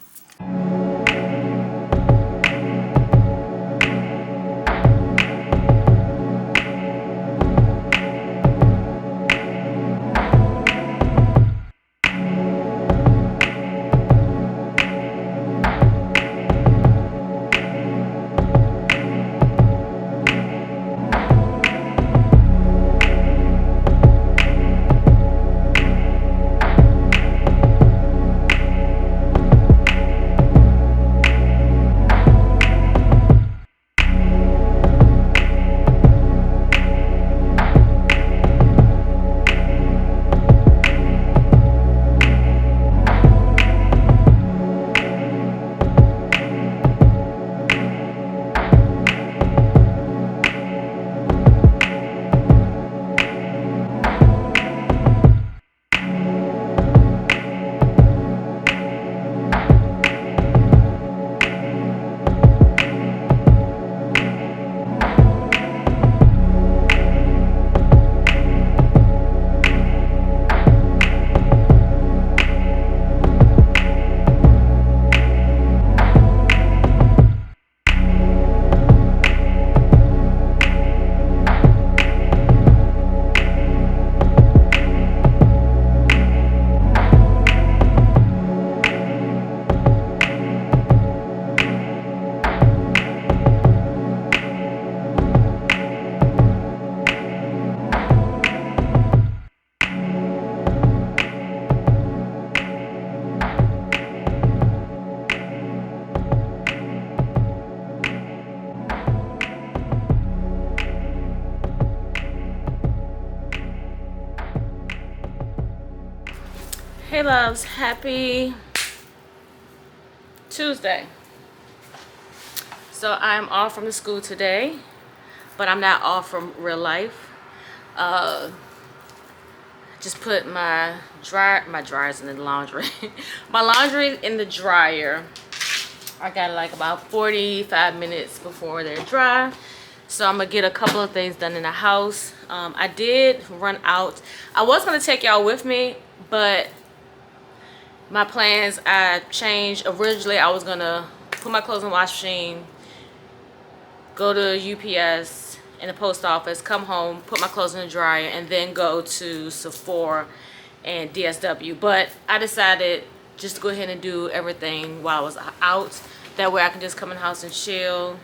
Hey loves, happy Tuesday. So I'm off from the school today, but I'm not off from real life. Just put my dryers in the laundry. My laundry in the dryer. I got like about 45 minutes before they're dry. So I'm gonna get a couple of things done in the house. I did run out. I was gonna take y'all with me, but my plans I changed. Originally I was gonna put my clothes in the wash machine, go to UPS and the post office, come home, put my clothes in the dryer, and then go to Sephora and DSW. But I decided just to go ahead and do everything while I was out. That way I can just come in the house and chill,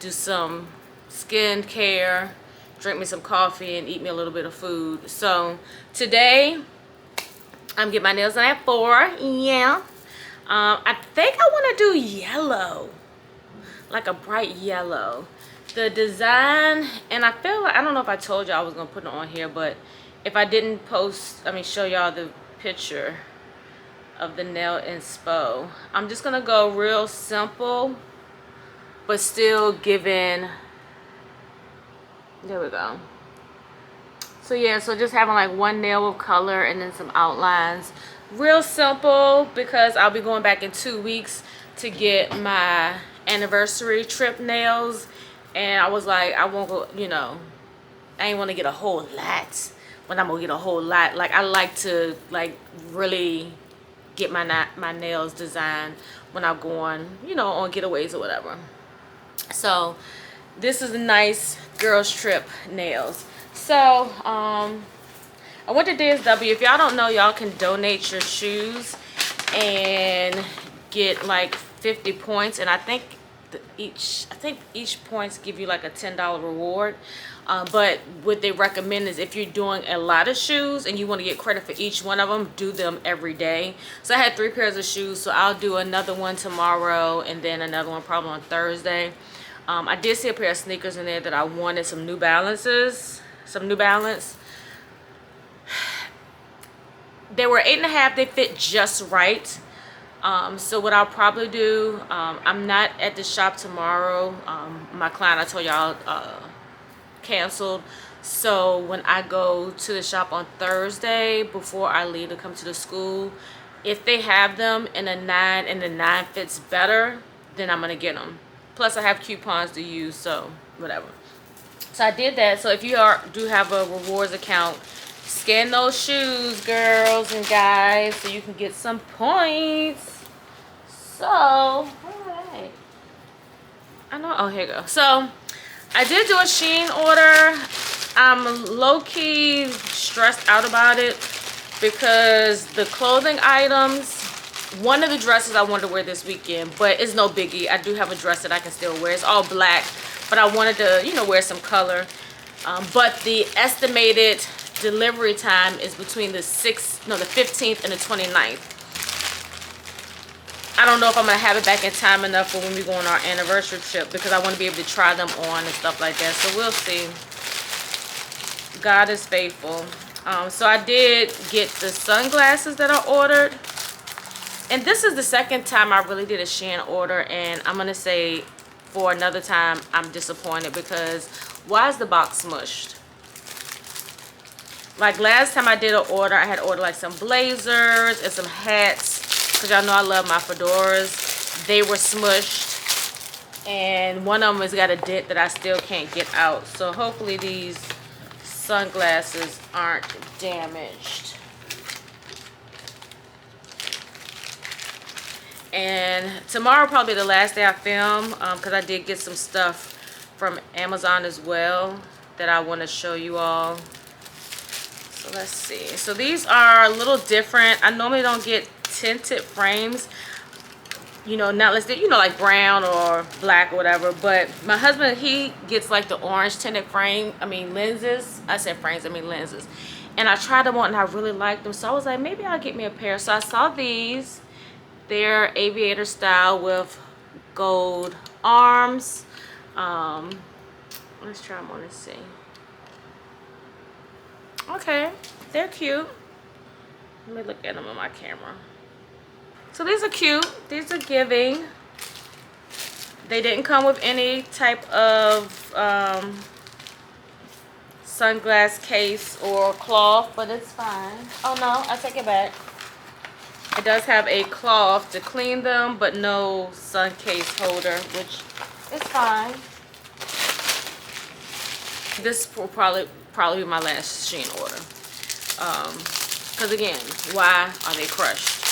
do some skin care, drink me some coffee, and eat me a little bit of food. So today I'm getting my nails done at 4. Yeah. I think I want to do yellow, like a bright yellow. The design, and I feel like, I don't know if I told y'all I was going to put it on here, but if I didn't show y'all the picture of the nail inspo, I'm just going to go real simple, but still giving, there we go. So yeah, so just having like one nail of color and then some outlines. Real simple, because I'll be going back in 2 weeks to get my anniversary trip nails. And I was like, I won't go, I ain't want to get a whole lot when I'm going to get a whole lot. Like, I like to like really get my nails designed when I'm going, on getaways or whatever. So this is a nice girls trip nails. So, I went to DSW. If y'all don't know, y'all can donate your shoes and get like 50 points. And I think each points give you like a $10 reward. But what they recommend is if you're doing a lot of shoes and you want to get credit for each one of them, do them every day. So I had 3 pairs of shoes. So I'll do another one tomorrow and then another one probably on Thursday. I did see a pair of sneakers in there that I wanted, some New Balances. Some New Balance. They were 8.5. They fit just right. So what I'll probably do, I'm not at the shop tomorrow. My client, I told y'all, canceled. So when I go to the shop on Thursday before I leave to come to the school, if they have them in a 9 and the 9 fits better, then I'm gonna get them. Plus I have coupons to use, so whatever. So I did that. So if you do have a rewards account, scan those shoes, girls and guys, so you can get some points. So, all right. I know. Oh, here you go. So I did do a Shein order. I'm low-key stressed out about it because the clothing items, one of the dresses I wanted to wear this weekend, but it's no biggie. I do have a dress that I can still wear. It's all black. But I wanted to, wear some color. But the estimated delivery time is between the 15th and the 29th. I don't know if I'm going to have it back in time enough for when we go on our anniversary trip, because I want to be able to try them on and stuff like that. So we'll see. God is faithful. So I did get the sunglasses that I ordered. And this is the second time I really did a Shein order. And I'm going to say, for another time, I'm disappointed because why is the box smushed? Like last time I did an order, I had ordered like some blazers and some hats, because y'all know I love my fedoras. They were smushed and one of them has got a dent that I still can't get out. So hopefully these sunglasses aren't damaged. And tomorrow probably the last day I film, because I did get some stuff from Amazon as well that I want to show you all. So let's see. So these are a little different. I normally don't get tinted frames, not listed, like brown or black or whatever. But my husband, he gets like the orange tinted lenses. I said frames, I mean lenses. And I tried them on and I really liked them. So I was like, maybe I'll get me a pair. So I saw these. They're aviator style with gold arms. Let's try them on and see. Okay, they're cute. Let me look at them on my camera. So these are cute. These are giving. They didn't come with any type of sunglass case or cloth, but it's fine. Oh no, I take it back. It does have a cloth to clean them, but no sun case holder, which is fine. This will probably be my last Shein order. Because again, why are they crushed?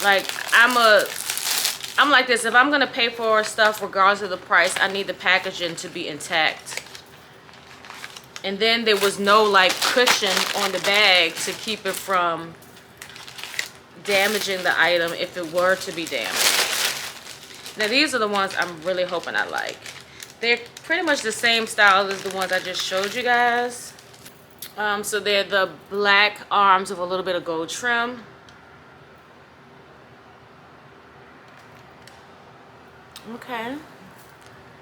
Like, I'm like this. If I'm gonna pay for stuff regardless of the price, I need the packaging to be intact. And then there was no like cushion on the bag to keep it from damaging the item if it were to be damaged. Now these are the ones I'm really hoping I like. They're pretty much the same style as the ones I just showed you guys. So they're the black arms with a little bit of gold trim. Okay.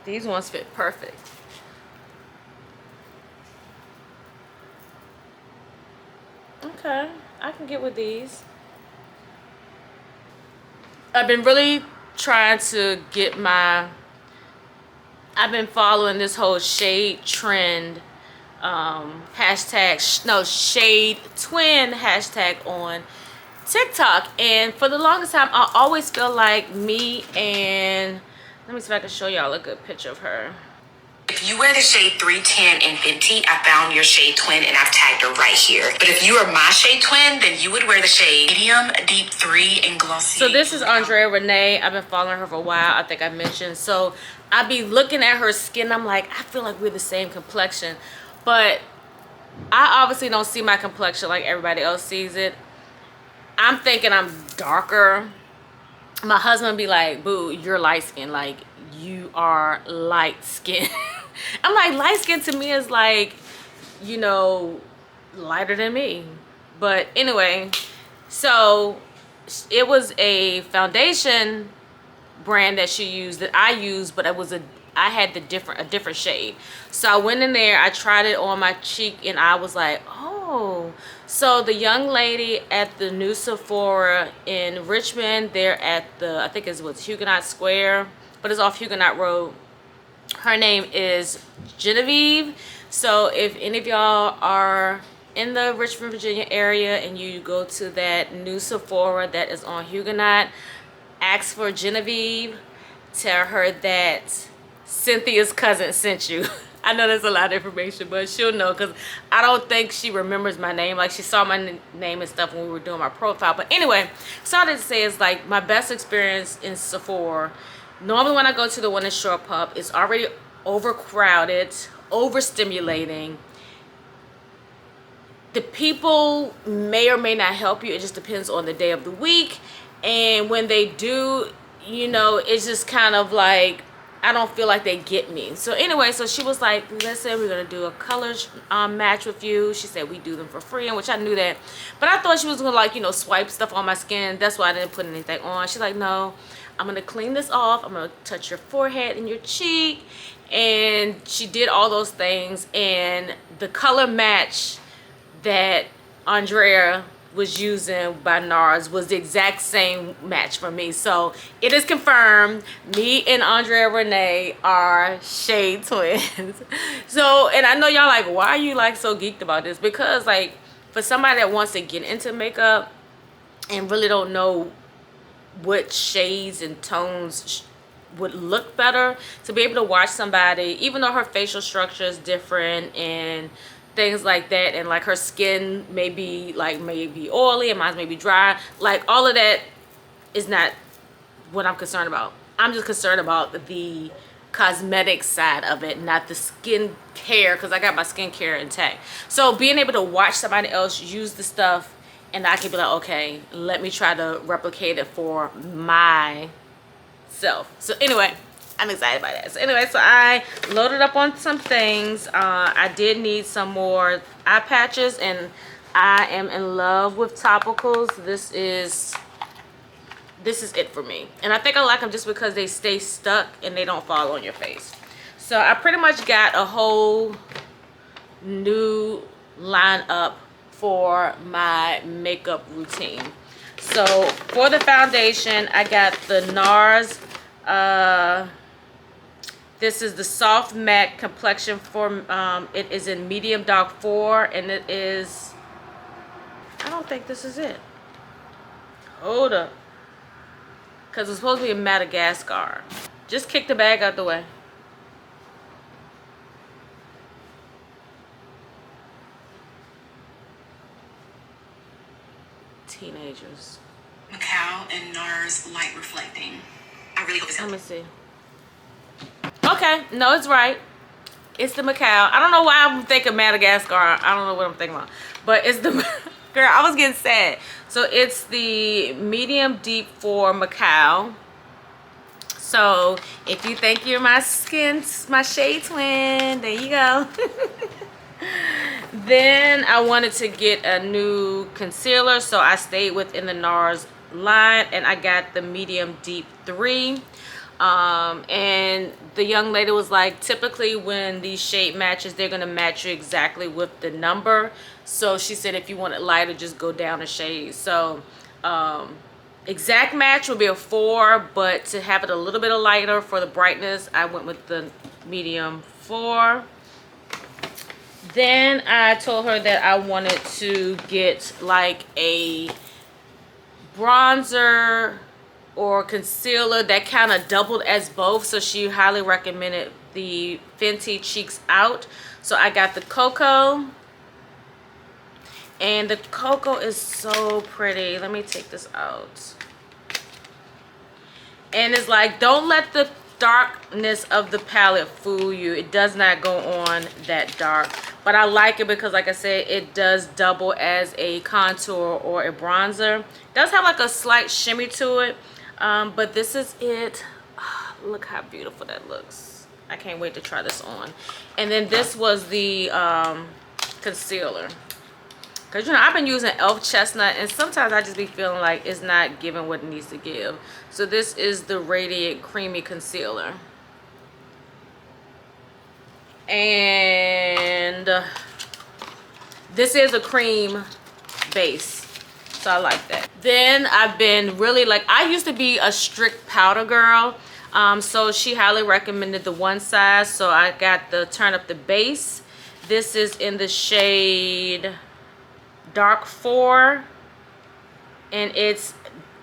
These ones fit perfect. Okay, I can get with these. I've been really trying to get I've been following this whole shade trend shade twin hashtag on TikTok, and for the longest time I always feel like me and let me see if I can show y'all a good picture of her. If you wear the shade 310 in Fenty, I found your shade twin and I've tagged her right here. But if you are my shade twin, then you would wear the shade medium, deep 3, and glossy. So this is Andrea Renee. I've been following her for a while. I think I mentioned. So I be looking at her skin. I'm like, I feel like we're the same complexion. But I obviously don't see my complexion like everybody else sees it. I'm thinking I'm darker. My husband be like, boo, you're light skinned. Like, you are light skinned. I'm like, light skin to me is like, you know, lighter than me. But anyway, so it was a foundation brand that she used that I used, but I had a different shade. So I went in there, I tried it on my cheek, and I was like, oh. So the young lady at the new Sephora in Richmond, they're at the, I think it's what's Huguenot Square, but it's off Huguenot Road. Her name is Genevieve. So if any of y'all are in the Richmond, Virginia area and you go to that new Sephora that is on Huguenot, ask for Genevieve. Tell her that Cynthia's cousin sent you. I know there's a lot of information, but she'll know because I don't think she remembers my name. Like, she saw my name and stuff when we were doing my profile. But anyway, so all I did say is, like, my best experience in Sephora, normally when I go to the one in Short Pump, it's already overcrowded, overstimulating. The people may or may not help you. It just depends on the day of the week. And when they do, you know, it's just kind of like, I don't feel like they get me. So anyway, so she was like, listen, we're going to do a color match with you. She said we do them for free, which I knew that. But I thought she was going to, like, you know, swipe stuff on my skin. That's why I didn't put anything on. She's like, no, I'm going to clean this off. I'm going to touch your forehead and your cheek. And she did all those things. And the color match that Andrea was using by NARS was the exact same match for me. So it is confirmed, me and Andrea Renee are shade twins. So, and I know y'all like, why are you like so geeked about this? Because, like, for somebody that wants to get into makeup and really don't know what shades and tones would look better, to be able to watch somebody, even though her facial structure is different and things like that, and like her skin may be oily and mine may be dry, like all of that is not what I'm concerned about. I'm just concerned about the cosmetic side of it, not the skin care, because I got my skincare intact. So being able to watch somebody else use the stuff and I can be like, okay, let me try to replicate it for myself. So anyway, I'm excited by that. So anyway, so I loaded up on some things. I did need some more eye patches, and I am in love with topicals. This is it for me. And I think I like them just because they stay stuck and they don't fall on your face. So I pretty much got a whole new lineup for my makeup routine. So for the foundation, I got the NARS. This is the Soft Matte Complexion for, it is in medium dark 4, and it is, I don't think this is it. Hold up. Because it's supposed to be in Madagascar. Just kick the bag out the way. Teenagers. Macau and NARS Light Reflecting. I really hope it's Let me helpful. see. Okay, no, it's right. It's the Macau. I don't know why I'm thinking Madagascar. I don't know what I'm thinking about. But it's the... Girl, I was getting sad. So it's the medium deep for Macau. So if you think you're my shade twin, there you go. Then I wanted to get a new concealer, so I stayed within the NARS line, and I got the medium deep 3. And the young lady was like, typically when these shade matches, they're gonna match you exactly with the number. So she said if you want it lighter, just go down a shade. So exact match will be a 4, but to have it a little bit of lighter for the brightness, I went with the medium 4. Then I told her that I wanted to get like a bronzer or concealer that kind of doubled as both. So she highly recommended the Fenty Cheeks Out. So I got the Cocoa. And the Cocoa is so pretty. Let me take this out. And it's like, don't let the darkness of the palette fool you. It does not go on that dark. But I like it because, like I said, it does double as a contour or a bronzer. It does have like a slight shimmy to it. But this is it. Oh, look how beautiful that looks. I can't wait to try this on. And then this was the concealer. Because, you know, I've been using e.l.f. Chestnut, and sometimes I just be feeling like it's not giving what it needs to give. So this is the Radiant Creamy Concealer. And this is a cream base. So I like that. Then I've been really like, I used to be a strict powder girl. So she highly recommended the one size. So I got the Turn Up the Base. This is in the shade Dark 4, and it's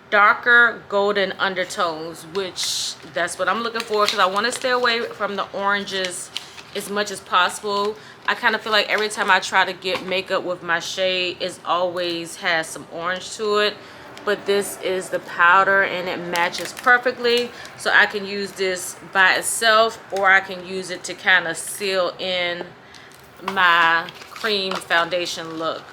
darker golden undertones, which that's what I'm looking for, because I want to stay away from the oranges as much as possible. I kind of feel like every time I try to get makeup with my shade, it always has some orange to it. But this is the powder, and it matches perfectly. So I can use this by itself, or I can use it to kind of seal in my cream foundation look.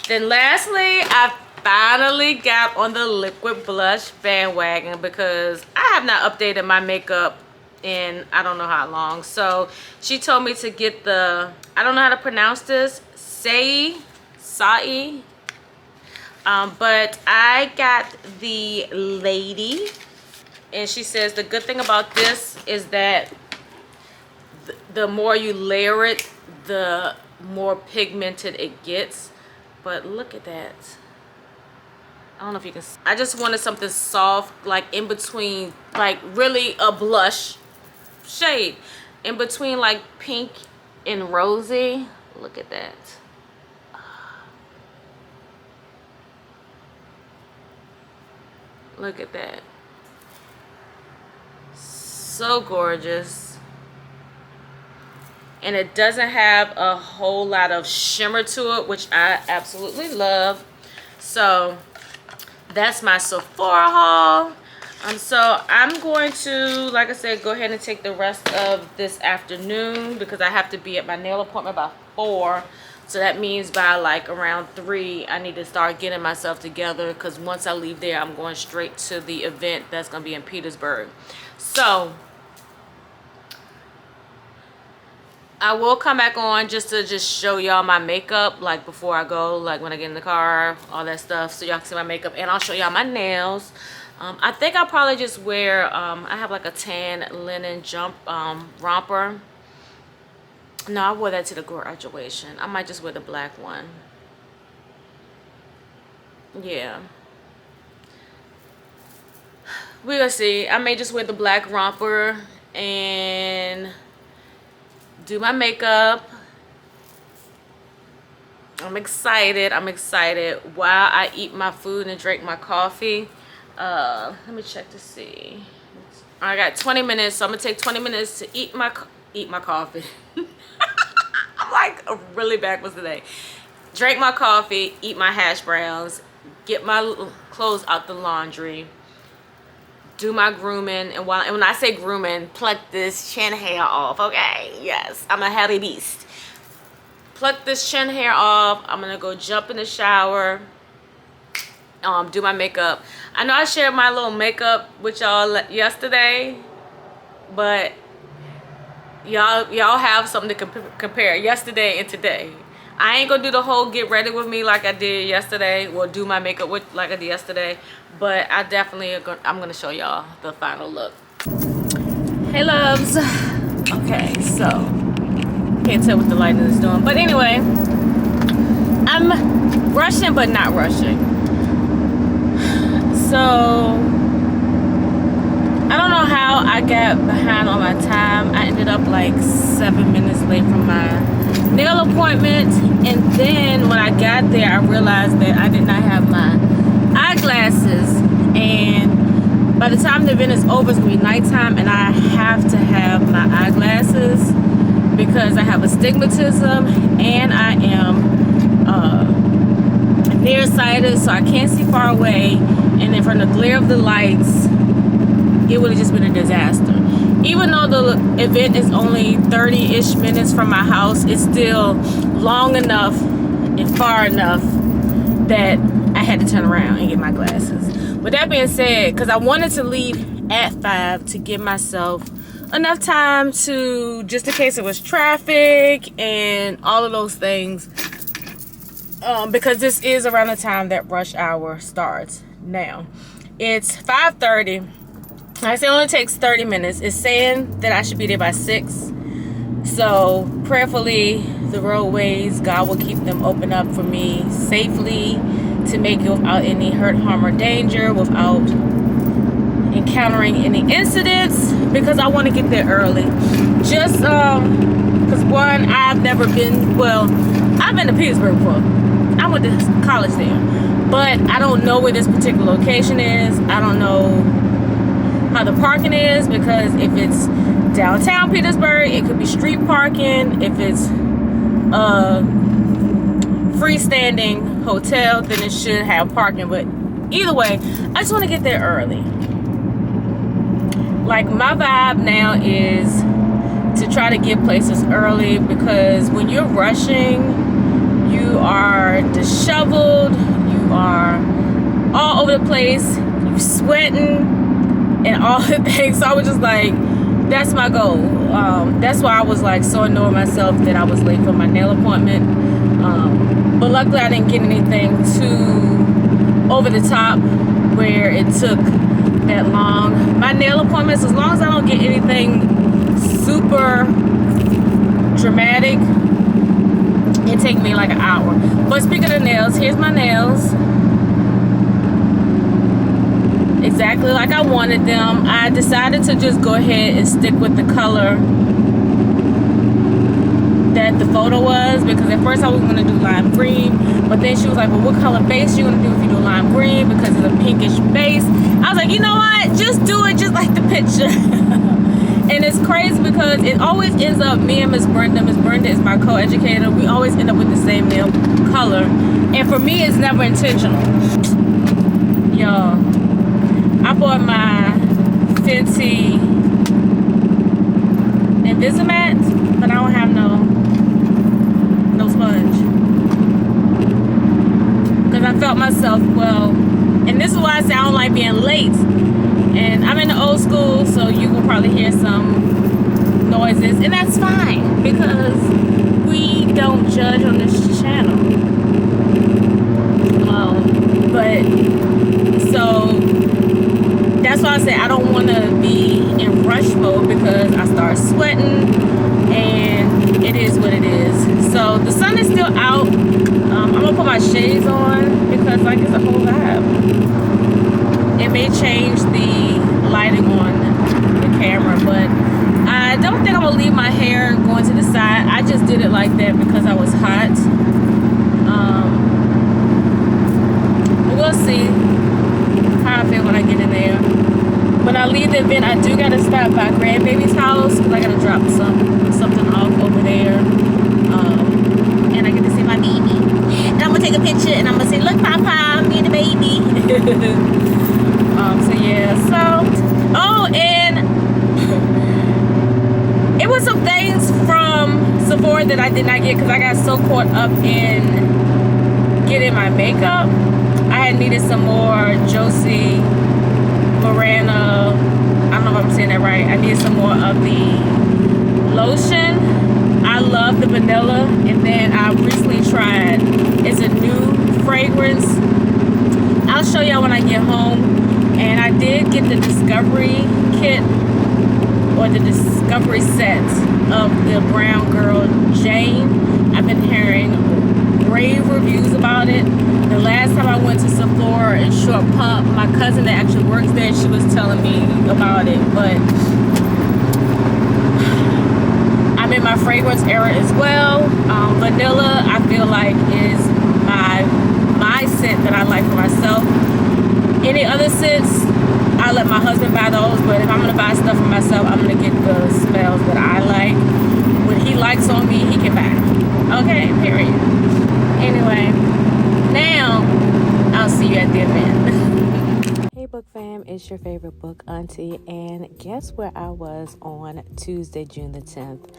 Then lastly, I finally got on the liquid blush bandwagon, because I have not updated my makeup in I don't know how long. So she told me to get the, I don't know how to pronounce this, Sai. But I got the Lady, and she says the good thing about this is that the more you layer it, the more pigmented it gets. But look at that. I don't know if you can see. I just wanted something soft, like in between, like really a blush shade. In between like pink and rosy. Look at that. Look at that. So gorgeous. And it doesn't have a whole lot of shimmer to it, which I absolutely love. So that's my Sephora haul. So I'm going to, like I said, go ahead and take the rest of this afternoon, because I have to be at my nail appointment by 4. So that means by like around 3, I need to start getting myself together, because once I leave there, I'm going straight to the event that's going to be in Petersburg. So I will come back on just to show y'all my makeup, like before I go, like when I get in the car, all that stuff, so y'all can see my makeup. And I'll show y'all my nails. I think I'll probably just wear, I have like a tan linen romper. No, I wore that to the graduation. I might just wear the black one. yeah. We're gonna see. I may just wear the black romper and do my makeup. I'm excited. I'm excited while I eat my food and drink my coffee. Let me check to see. I got 20 minutes, so I'm gonna take 20 minutes to eat my coffee. I'm like really backwards today. Drink my coffee, eat my hash browns, get my clothes out the laundry, do my grooming, and when I say grooming, pluck this chin hair off, okay? Yes, I'm a hairy beast. Pluck this chin hair off. I'm gonna go jump in the shower, do my makeup. I know I shared my little makeup with y'all yesterday, but y'all have something to compare yesterday and today. I ain't gonna do the whole get ready with me like I did yesterday, or do my makeup with like I did yesterday, but I definitely I'm gonna show y'all the final look. Hey loves. Okay, so can't tell what the lighting is doing, but anyway, I'm rushing but not rushing. So I don't know how I got behind on my time. I ended up like 7 minutes late from my nail appointment, and then when I got there I realized that I did not have my eyeglasses, and by the time the event is over it's gonna be nighttime, and I have to have my eyeglasses because I have astigmatism and I am nearsighted, so I can't see far away, and then from the glare of the lights it would have just been a disaster. Even though the event is only 30-ish minutes from my house, it's still long enough and far enough that I had to turn around and get my glasses. With that being said, because I wanted to leave at 5 to give myself enough time to, just in case it was traffic and all of those things, because this is around the time that rush hour starts. Now it's 5:30. I say it only takes 30 minutes. It's saying that I should be there by 6. So prayerfully, the roadways, God will keep them open up for me safely to make it without any hurt, harm, or danger, without encountering any incidents, because I want to get there early. Just because one, I've never been, well, I've been to Petersburg before. I went to college there, but I don't know where this particular location is. I don't know how the parking is, because if it's downtown Petersburg, it could be street parking. If it's a freestanding hotel, then it should have parking. But either way, I just want to get there early. Like, my vibe now is to try to get places early, because when you're rushing, you are disheveled, you are all over the place, you sweating and all the things. So I was just like, that's my goal. That's why I was like so annoyed myself that I was late for my nail appointment. But luckily I didn't get anything too over the top where it took that long. My nail appointments, as long as I don't get anything super dramatic, it takes me like an hour. But speaking of nails, here's my nails. Exactly like I wanted them. I decided to just go ahead and stick with the color that the photo was, because at first I was going to do lime green, but then she was like, well, what color base you going to do if you do lime green, because it's a pinkish base. I was like, you know what, just do it just like the picture. And it's crazy because it always ends up, me and Miss Brenda is my co-educator, we always end up with the same nail color, and for me it's never intentional. Y'all, I bought my Fenty Invisimat, but I don't have no sponge, because I felt myself, well, and this is why I say I don't like being late. And I'm in the old school, so you will probably hear some noises, and that's fine, because we don't judge on this channel. But so that's why I say I don't want to be in rush mode, because I start sweating, and it is what it is. So the sun is still out. I'm gonna put my shades on, because like it's a whole vibe. It may change the lighting on the camera, but I don't think I'm gonna leave my hair going to the side. I just did it like that because I was hot. We'll see how I feel when I get in there. When I leave the event, I do gotta stop by grandbaby's house because I gotta drop something off over there. And I get to see my baby. And I'm gonna take a picture and I'm gonna say, look, Papa, me and the baby. So yeah, so, oh, and it was some things from Sephora that I did not get because I got so caught up in getting my makeup. I had needed some more Josie Morana, I don't know if I'm saying that right. I needed some more of the lotion. I love the vanilla. And then I recently tried, it's a new fragrance. I'll show y'all when I get home. And I did get the Discovery kit or the Discovery set of the brown girl Jane. I've been hearing rave reviews about it. The last time I went to Sephora in Short Pump, my cousin that actually works there, she was telling me about it. But I'm in my fragrance era as well. Vanilla, I feel like, is my scent that I like for myself. Any other scents, I let my husband buy those, but if I'm gonna buy stuff for myself, I'm gonna get the smells that I like. What he likes on me, he can buy. Okay, period. Anyway, now I'll see you at the event. Hey book fam, it's your favorite book auntie, and guess where I was on Tuesday, June the 10th?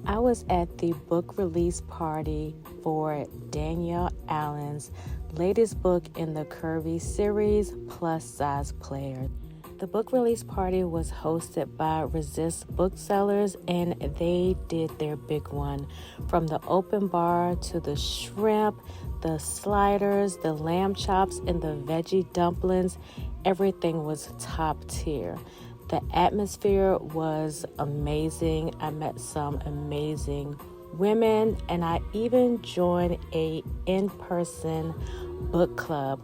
I was at the book release party for Danielle Allen's latest book in the Curvy series, Plus Size Player. The book release party was hosted by Resist Booksellers, and they did their big one. From the open bar to the shrimp, the sliders, the lamb chops, and the veggie dumplings, everything was top tier. The atmosphere was amazing. I met some amazing women, and I even joined a in-person book club.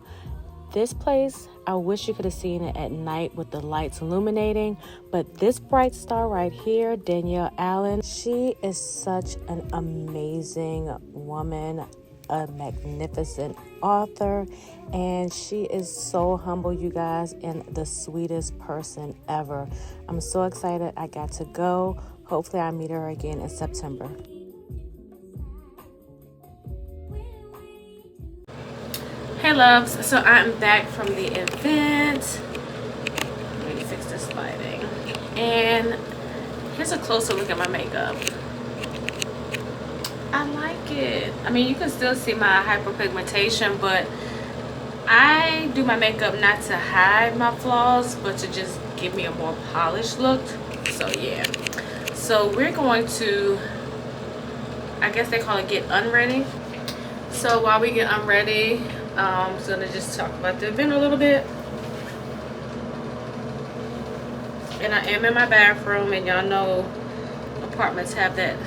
This place, I wish you could have seen it at night with the lights illuminating, but this bright star right here, Danielle Allen, she is such an amazing woman, a magnificent author, and she is so humble, you guys, and the sweetest person ever. I'm so excited I got to go. Hopefully I meet her again in September. Hey loves, so I'm back from the event. Let me fix this lighting. And here's a closer look at my makeup. I like it. I mean, you can still see my hyperpigmentation, but I do my makeup not to hide my flaws, but to just give me a more polished look. So yeah. So we're going to, I guess they call it get unready. So while we get unready, I'm gonna just talk about the event a little bit. And I am in my bathroom, and y'all know apartments have that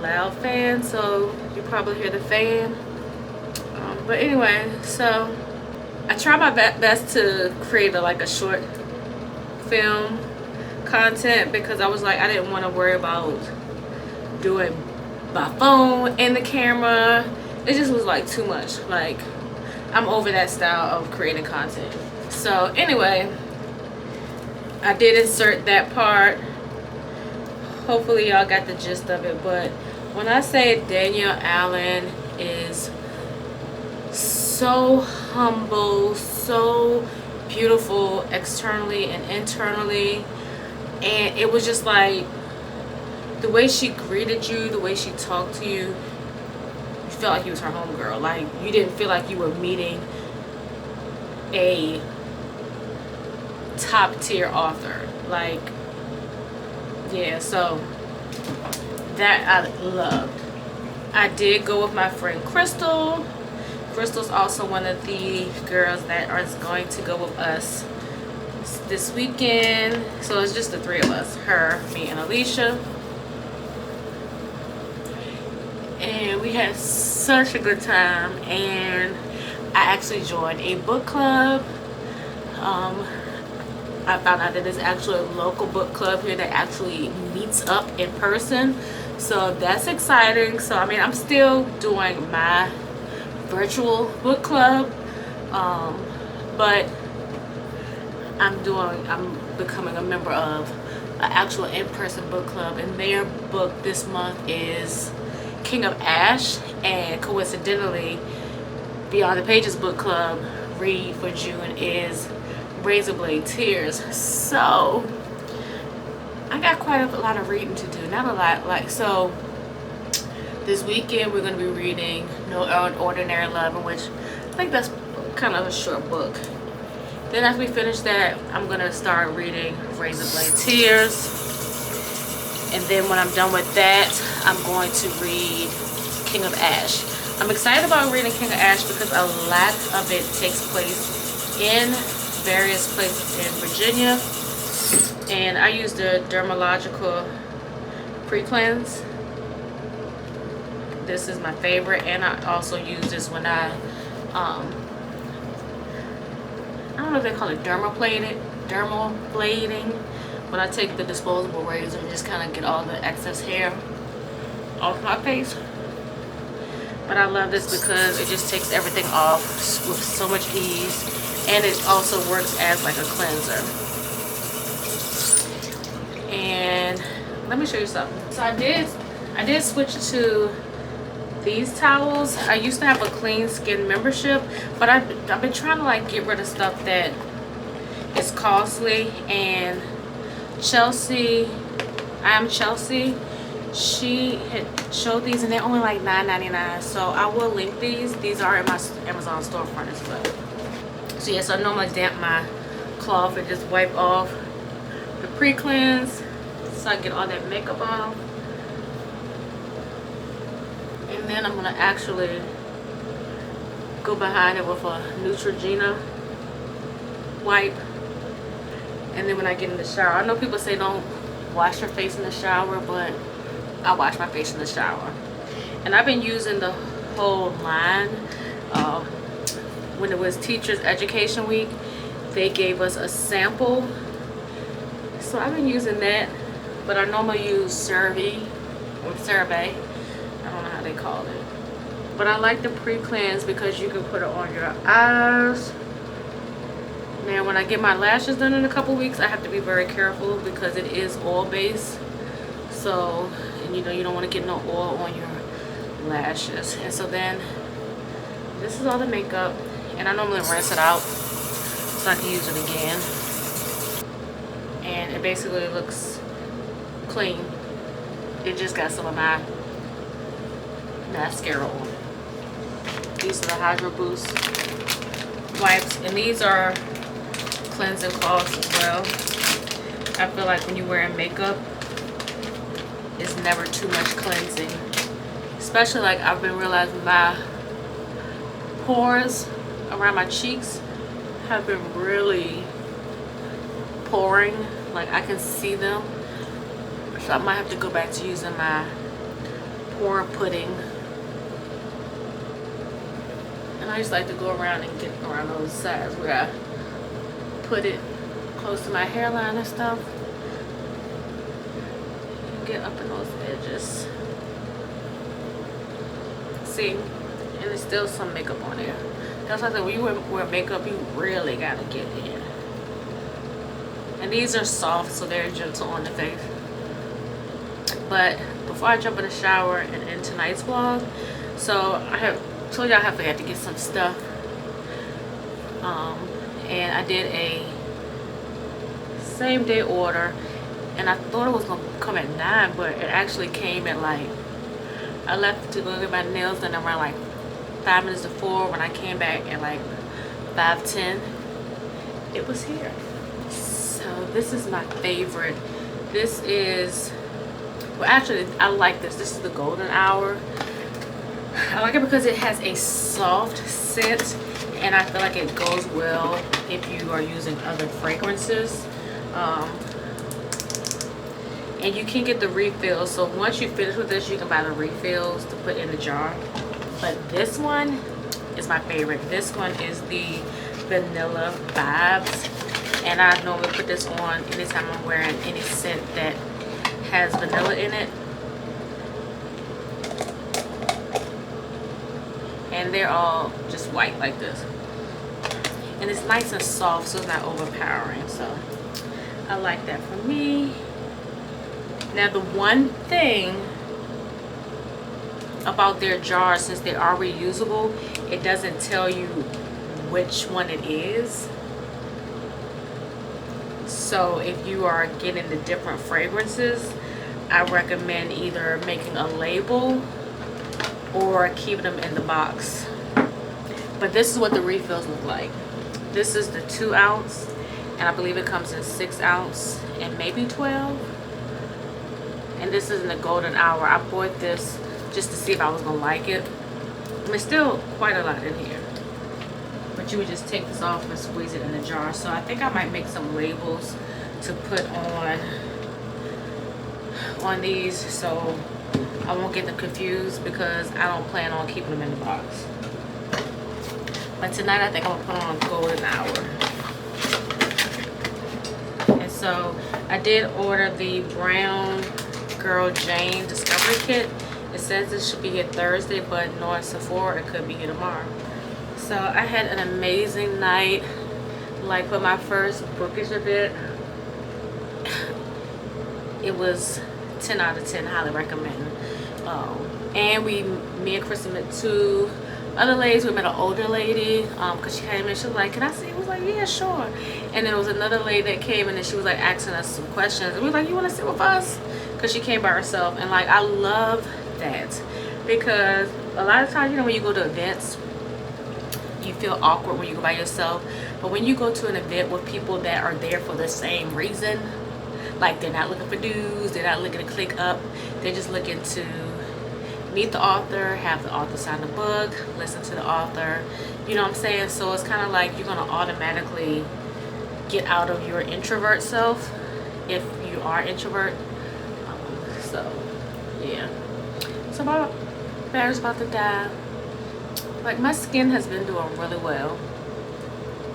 loud fan, so you probably hear the fan. But anyway, so I try my best to create a short film content, because I was like, I didn't want to worry about doing my phone and the camera. It just was like too much. Like, I'm over that style of creating content. So anyway, I did insert that part. Hopefully y'all got the gist of it. But when I say Danielle Allen is so humble, so beautiful externally and internally, and it was just like the way she greeted you, the way she talked to you, you felt like you was her homegirl. Like, you didn't feel like you were meeting a top tier author. Like, yeah, so that I loved. I did go with my friend Crystal. Crystal's also one of the girls that are going to go with us this weekend. So it's just the three of us, her, me, and Alicia. And we had such a good time, and I actually joined a book club. I found out that there's actually a local book club here that actually meets up in person. So that's exciting. So I mean, I'm still doing my virtual book club, but I'm becoming a member of an actual in-person book club, and their book this month is King of Ash, and coincidentally, Beyond the Pages book club read for June is Razor Blade Tears. So I got quite a lot of reading to do. Not a lot, like, so this weekend we're going to be reading No Ordinary Love, in which I think that's kind of a short book. Then after we finish that, I'm going to start reading Razor Blade Tears. And then when I'm done with that, I'm going to read King of Ash. I'm excited about reading King of Ash because a lot of it takes place in various places in Virginia. And I used the Dermalogical Pre-Cleanse. This is my favorite, and I also use this when I don't know if they call it dermal blading, when I take the disposable razor and just kind of get all the excess hair off my face. But I love this because it just takes everything off with so much ease, and it also works as like a cleanser. And let me show you something. So I did switch to these towels. I used to have a Clean Skin membership, but I've been trying to like get rid of stuff that is costly. And Chelsea, she had showed these, and they're only like $9.99. So I will link these. These are in my Amazon storefront as well. So yes, I normally damp my cloth and just wipe off the pre-cleanse so I get all that makeup off. And then I'm gonna actually go behind it with a Neutrogena wipe. And then when I get in the shower, I know people say don't wash your face in the shower, but I wash my face in the shower. And I've been using the whole line. When it was Teachers Education Week, they gave us a sample. So I've been using that, but I normally use CeraVe. I don't know how they call it. But I like the pre-cleanse because you can put it on your eyes. Now when I get my lashes done in a couple weeks, I have to be very careful because it is oil-based. So, and you know, you don't want to get no oil on your lashes. And so then, this is all the makeup. And I normally rinse it out so I can use it again. And it basically looks clean. It just got some of my mascara on. These are the Hydro Boost wipes, and these are cleansing cloths as well. I feel like when you're wearing makeup, it's never too much cleansing. Especially like I've been realizing my pores around my cheeks have been really pouring. Like I can see them. So I might have to go back to using my pore pudding. And I just like to go around and get around those sides where I put it close to my hairline and stuff. Get up in those edges. See? And there's still some makeup on there. That's why I said when you wear makeup, you really gotta get in. And these are soft, so they're gentle on the face. But before I jump in the shower and in tonight's vlog, so I have told y'all I have to get some stuff. And I did a same day order, and I thought it was gonna come at 9, but it actually came at like, I left to go get my nails done around like 5 minutes to 4. When I came back at like 5:10, it was here. So this is my favorite. This is, well actually I like this. This is the Golden Hour. I like it because it has a soft scent, and I feel like it goes well if you are using other fragrances. And you can get the refills, so once you finish with this, you can buy the refills to put in the jar. But this one is my favorite. This one is the vanilla vibes, and I normally put this on anytime I'm wearing any scent that has vanilla in it. And they're all just white like this, and it's nice and soft, so it's not overpowering. So I like that for me. Now the one thing about their jars, since they are reusable, it doesn't tell you which one it is. So if you are getting the different fragrances, I recommend either making a label or keeping them in the box. But this is what the refills look like. This is the 2 ounce, and I believe it comes in 6 ounce and maybe 12. And this is in the golden hour. I bought this just to see if I was gonna like it. There's still quite a lot in here, but you would just take this off and squeeze it in the jar. So I think I might make some labels to put on these, so I won't get them confused, because I don't plan on keeping them in the box. But tonight I think I'm gonna put on golden hour. And so I did order the Brown Girl Jane Discovery Kit. It says it should be here Thursday, but knowing Sephora, it could be here tomorrow. So I had an amazing night. Like for my first bookish event, it was 10 out of 10, highly recommend. And me and Kristen met 2 other ladies. We met an older lady, because she came in, she was like, can I see? I was like, yeah, sure. And then there was another lady that came in, and she was like asking us some questions, and we were like, you want to sit with us? Because she came by herself. And like, I love that, because a lot of times, you know, when you go to events, you feel awkward when you go by yourself. But when you go to an event with people that are there for the same reason, like they're not looking for dues, they're not looking to click up, they're just looking to meet the author, have the author sign the book, listen to the author, you know what I'm saying? So it's kind of like you're gonna automatically get out of your introvert self if you are introvert. So yeah, so my battery's about to die. Like, my skin has been doing really well.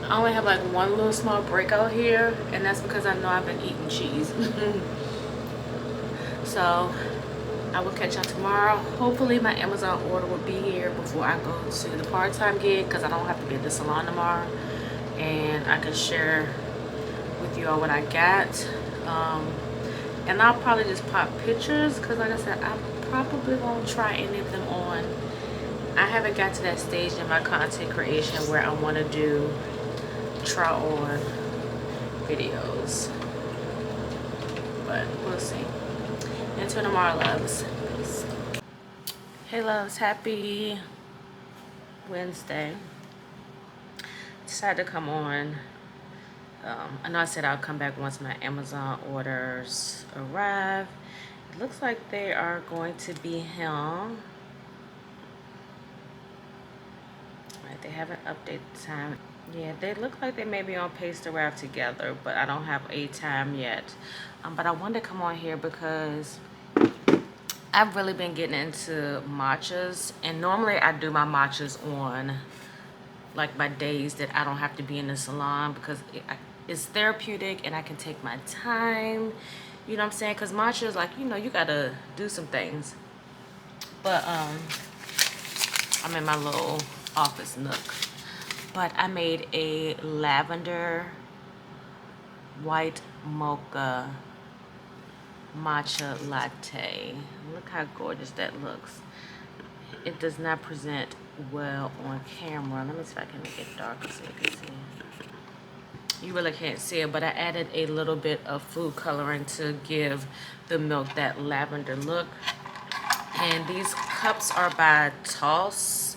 I only have like one little small breakout here, and that's because I know I've been eating cheese. So I will catch y'all tomorrow. Hopefully my Amazon order will be here before I go to the part-time gig, because I don't have to be at the salon tomorrow, and I can share with you all what I got. And I'll probably just pop pictures, because like I said, I probably won't try any of them on. I haven't got to that stage in my content creation where I want to do try on videos, but we'll see. Until tomorrow, loves. Peace. Hey loves, happy Wednesday. Decided to come on. I know I said I'll come back once my Amazon orders arrive. It looks like they are going to be him. Right, they haven't updated the time. Yeah, they look like they may be on pace to arrive together, but I don't have a time yet. But I wanted to come on here because I've really been getting into matchas, and normally I do my matchas on like my days that I don't have to be in the salon, because it's therapeutic and I can take my time, you know what I'm saying? Because matcha is like, you know, you gotta do some things. But I'm in my little office nook, but I made a lavender white mocha matcha latte. Look how gorgeous that looks. It does not present well on camera. Let me see if I can make it darker so you can see. You really can't see it, but I added a little bit of food coloring to give the milk that lavender look. And these cups are by Toss.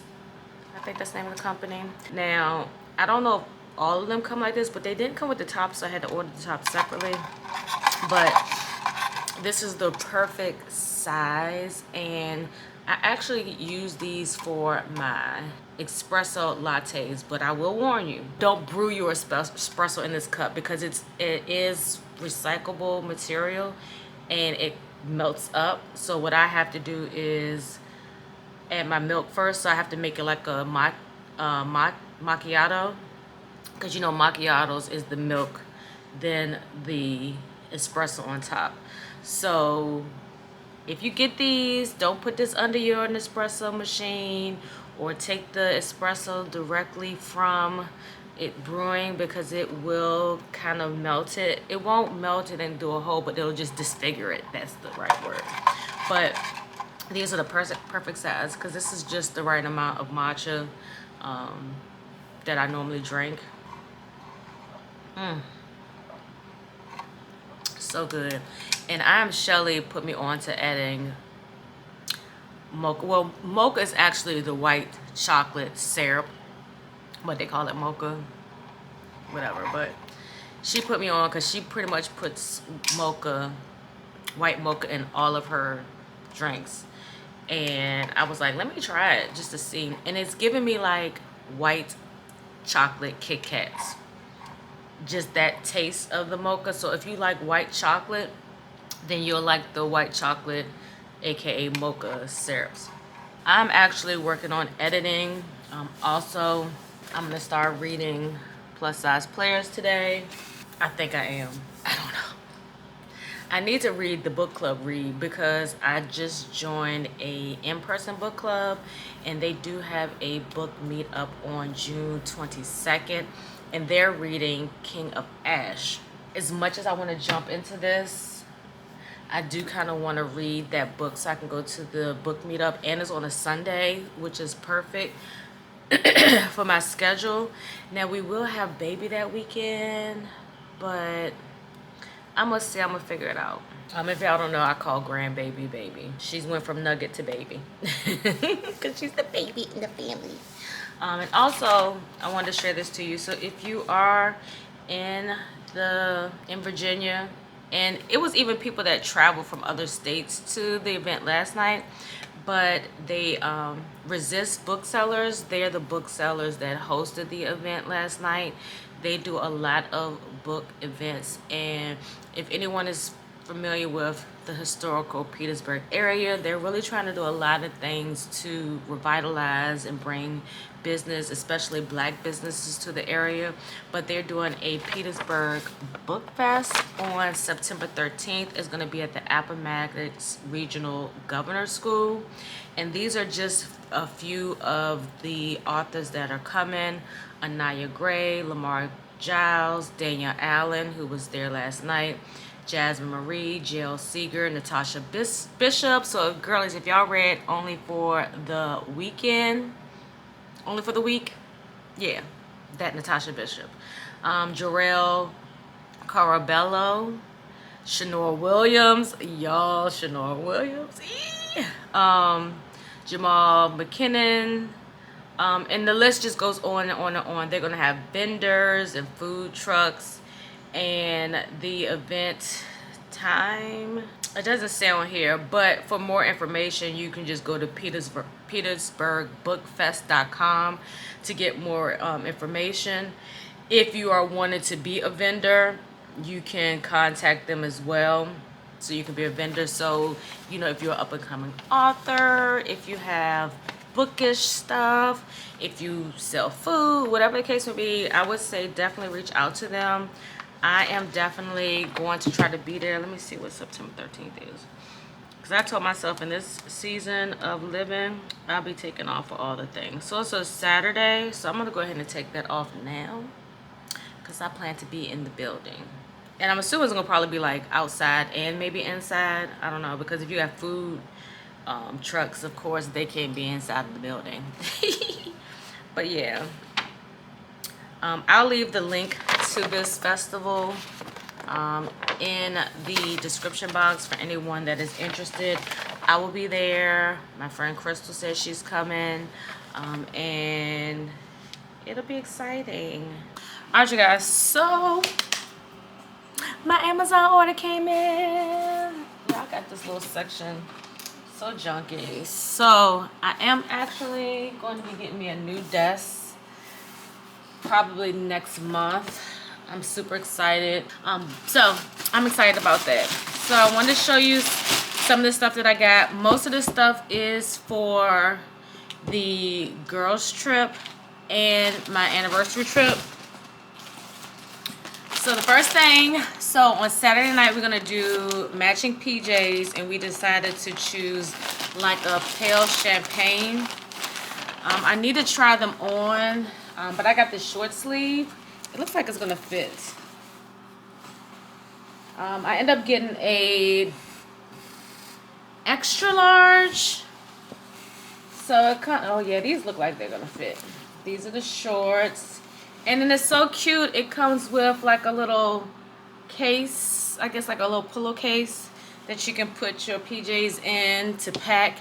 I think that's the name of the company. Now, I don't know if all of them come like this, but they didn't come with the top, so I had to order the top separately. But this is the perfect size, and I actually use these for my espresso lattes, but I will warn you, don't brew your espresso in this cup, because it is recyclable material and it melts up. So what I have to do is add my milk first, so I have to make it like a macchiato, because you know macchiatos is the milk, then the espresso on top. So if you get these, don't put this under your Nespresso machine or take the espresso directly from it brewing, because it will kind of melt it. It won't melt it and do a hole, but it'll just disfigure it. That's the right word. But these are the perfect size, because this is just the right amount of matcha that I normally drink. So good. And Shelly put me on to adding mocha. Well, mocha is actually the white chocolate syrup, but they call it mocha, whatever. But she put me on because she pretty much puts mocha, white mocha, in all of her drinks. And I was like, let me try it just to see. And it's giving me like white chocolate Kit Kats. Just that taste of the mocha. So if you like white chocolate, then you'll like the white chocolate, aka mocha syrups. I'm actually working on editing. Also, I'm gonna start reading Plus Size Players today. I think I am. I don't know. I need to read the book club read, because I just joined a in-person book club, and they do have a book meetup on June 22nd, and they're reading King of Ash. As much as I want to jump into this, I do kind of want to read that book so I can go to the book meetup, and it's on a Sunday, which is perfect for my schedule. Now, we will have baby that weekend, but I'm gonna figure it out. If y'all don't know, I call grandbaby baby. She's went from nugget to baby because she's the baby in the family. And also, I wanted to share this to you. So if you are in Virginia, and it was even people that traveled from other states to the event last night, but they Resist Booksellers. They're the booksellers that hosted the event last night. They do a lot of book events, and if anyone is familiar with the historical Petersburg area, they're really trying to do a lot of things to revitalize and bring business, especially black businesses, to the area. But they're doing a Petersburg Book Fest on September 13th. It's going to be at the Appomattox Regional Governor's School, and these are just a few of the authors that are coming: Anaya Gray, Lamar Giles, Danielle Allen, who was there last night, Jasmine Marie, Jill Seeger, Natasha Bishop. So, girlies, if y'all read Only for the week, yeah, that Natasha Bishop. Jarrell Carabello, Shanora Williams, y'all, Shanora Williams, Jamal McKinnon, and the list just goes on and on and on. They're gonna have vendors and food trucks, and the event time, it doesn't say on here, but for more information you can just go to petersburgbookfest.com to get more information. If you are wanting to be a vendor, you can contact them as well, so you can be a vendor. So, you know, if you're an up-and-coming author, if you have bookish stuff, if you sell food, whatever the case may be, I would say definitely reach out to them. I am definitely going to try to be there. Let me see what September 13th is, because I told myself in this season of living, I'll be taking off for all the things. So it's a Saturday, so I'm going to go ahead and take that off now, because I plan to be in the building. And I'm assuming it's going to probably be like outside and maybe inside. I don't know, because if you have food trucks, of course, they can't be inside of the building. But yeah, I'll leave the link to this festival in the description box for anyone that is interested. I will be there. My friend Crystal says she's coming, and it'll be exciting. All right, you guys, so my Amazon order came in. Y'all got this little section, so junky. So I am actually going to be getting me a new desk probably next month. I'm super excited. So I'm excited about that. So I wanted to show you some of the stuff that I got. Most of this stuff is for the girls trip. and my anniversary trip. So the first thing, so on Saturday night we're gonna do matching PJs, and we decided to choose like a pale champagne. I need to try them on, but I got the short sleeve. It looks like it's gonna fit. I end up getting a extra large. So it kind of, oh yeah, these look like they're gonna fit. These are the shorts. And then it's so cute. It comes with like a little case, I guess like a little pillowcase that you can put your PJs in to pack.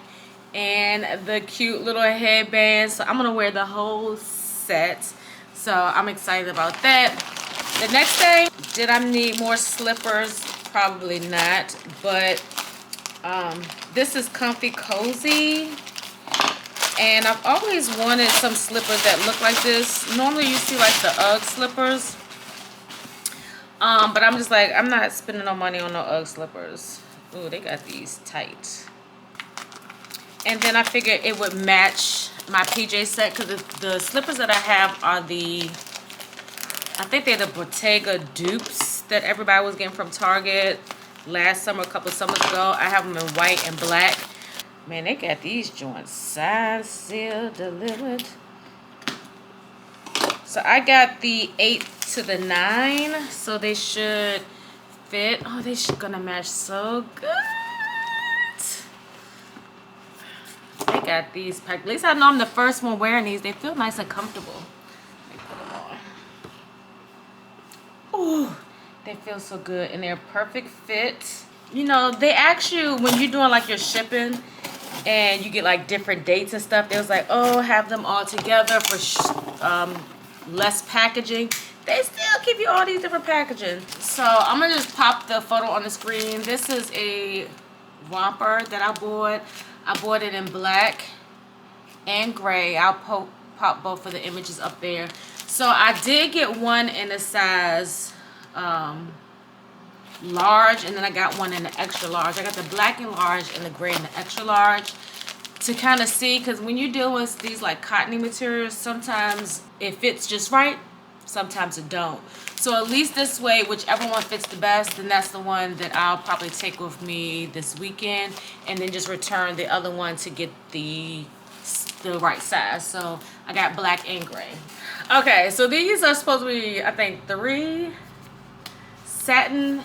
And the cute little headband. So I'm gonna wear the whole set. So I'm excited about that. The next thing, did I need more slippers? Probably not. But this is Comfy Cozy. And I've always wanted some slippers that look like this. Normally you see like the UGG slippers. But I'm just like, I'm not spending no money on no UGG slippers. Ooh, they got these tight. And then I figured it would match my PJ set, because the slippers that I have are the, I think they're the Bottega dupes that everybody was getting from Target last summer, a couple summers ago. I have them in white and black. Man, they got these joints size, sealed, delivered. So I got the 8 to the 9, so they should fit. Oh, they should gonna match so good. They got these packed. At least I know I'm the first one wearing these. They feel nice and comfortable. Let me put them on. Ooh, they feel so good, and they're a perfect fit. You know, they ask you when you're doing like your shipping, and you get like different dates and stuff. They was like, oh, have them all together for less packaging. They still give you all these different packaging. So I'm gonna just pop the photo on the screen. This is a romper that I bought. I bought it in black and gray. I'll pop both of the images up there. So I did get one in a size large, and then I got one in the extra large. I got the black and large and the gray and the extra large to kind of see, because when you deal with these like cottony materials, sometimes it fits just right, sometimes it don't. So at least this way, whichever one fits the best, then that's the one that I'll probably take with me this weekend, and then just return the other one to get the right size. So I got black and gray. Okay, so these are supposed to be, I think, 3 satin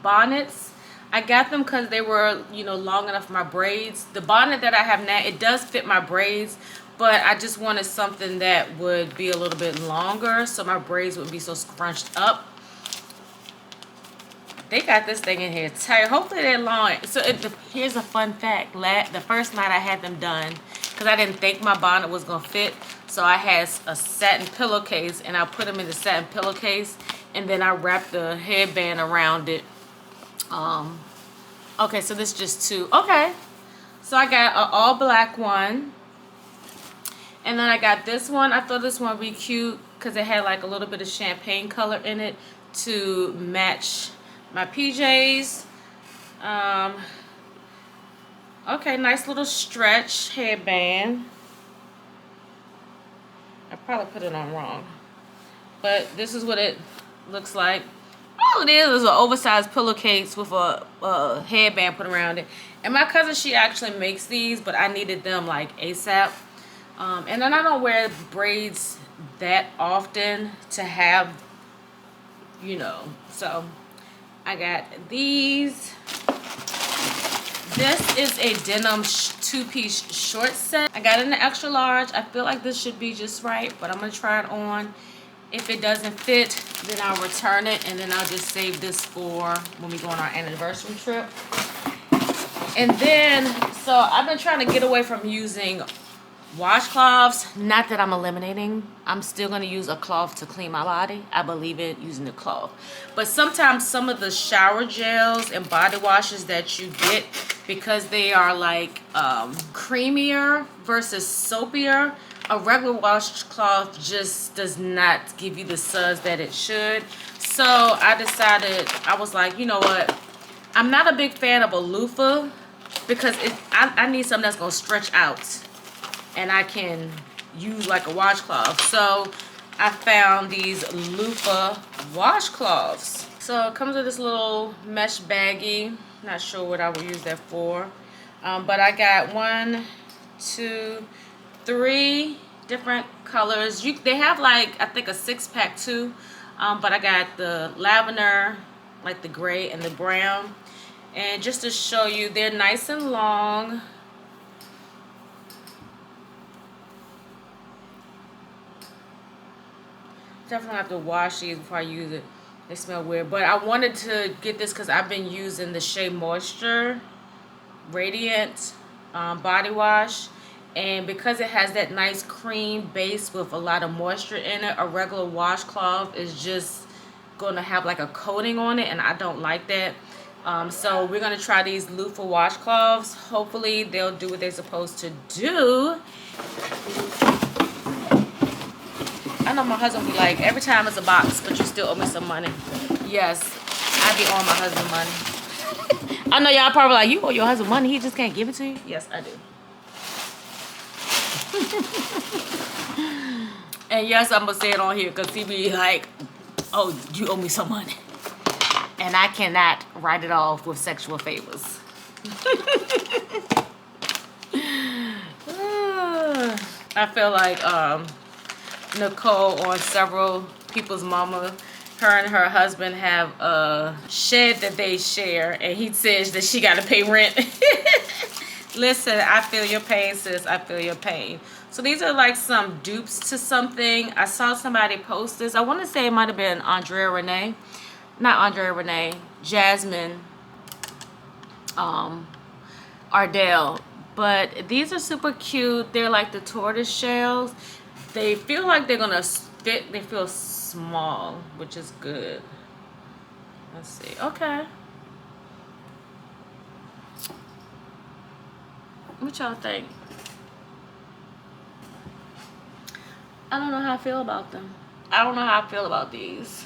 bonnets. I got them because they were, you know, long enough for my braids. The bonnet that I have now, it does fit my braids, but I just wanted something that would be a little bit longer so my braids wouldn't be so scrunched up. They got this thing in here tight. Hopefully they're long. So here's a fun fact. The first night I had them done, because I didn't think my bonnet was going to fit, so I had a satin pillowcase, and I put them in the satin pillowcase, and then I wrapped the headband around it. Okay, so this is just 2. Okay, so I got an all black one, and then I got this one. I thought this one would be cute because it had like a little bit of champagne color in it to match my PJs. Okay, nice little stretch headband. I probably put it on wrong, but this is what it looks like. All it is an oversized pillowcase with a headband put around it. And my cousin, she actually makes these, but I needed them like ASAP. And then I don't wear braids that often to have, you know. So I got these. This is a denim 2-piece short set. I got it in the extra large. I feel like this should be just right, but I'm going to try it on. If it doesn't fit, then I'll return it, and then I'll just save this for when we go on our anniversary trip. And then, so I've been trying to get away from using washcloths. Not that I'm eliminating. I'm still going to use a cloth to clean my body. I believe in using the cloth. But sometimes some of the shower gels and body washes that you get, because they are like creamier versus soapier, a regular washcloth just does not give you the suds that it should. So I decided, I was like, you know what? I'm not a big fan of a loofah, because I need something that's going to stretch out. And I can use like a washcloth. So I found these loofah washcloths. So it comes with this little mesh baggie. Not sure what I would use that for. But I got 1, 2, 3 different colors. They have like, I think a 6-pack too. But I got the lavender, like the gray and the brown. And just to show you, they're nice and long. Definitely have to wash these before I use it. They smell weird. But I wanted to get this because I've been using the Shea Moisture Radiant body wash. And because it has that nice cream base with a lot of moisture in it, a regular washcloth is just going to have like a coating on it. And I don't like that. So we're going to try these loofah washcloths. Hopefully they'll do what they're supposed to do. I know my husband be like, every time it's a box, but you still owe me some money. Yes, I be owing my husband money. I know y'all probably like, you owe your husband money, he just can't give it to you? Yes, I do. And yes, I'm going to say it on here because he be like, oh, you owe me some money. And I cannot write it off with sexual favors. I feel like Nicole on several people's mama, her and her husband have a shed that they share, and he says that she got to pay rent. Listen, I feel your pain, sis. I feel your pain. So these are like some dupes to something. I saw somebody post this. I want to say it might have been Andrea Renee. Not Andrea Renee. Jasmine Ardell. But these are super cute. They're like the tortoise shells. They feel like they're going to fit. They feel small, which is good. Let's see. Okay. What y'all think? I don't know how I feel about them. I don't know how I feel about these.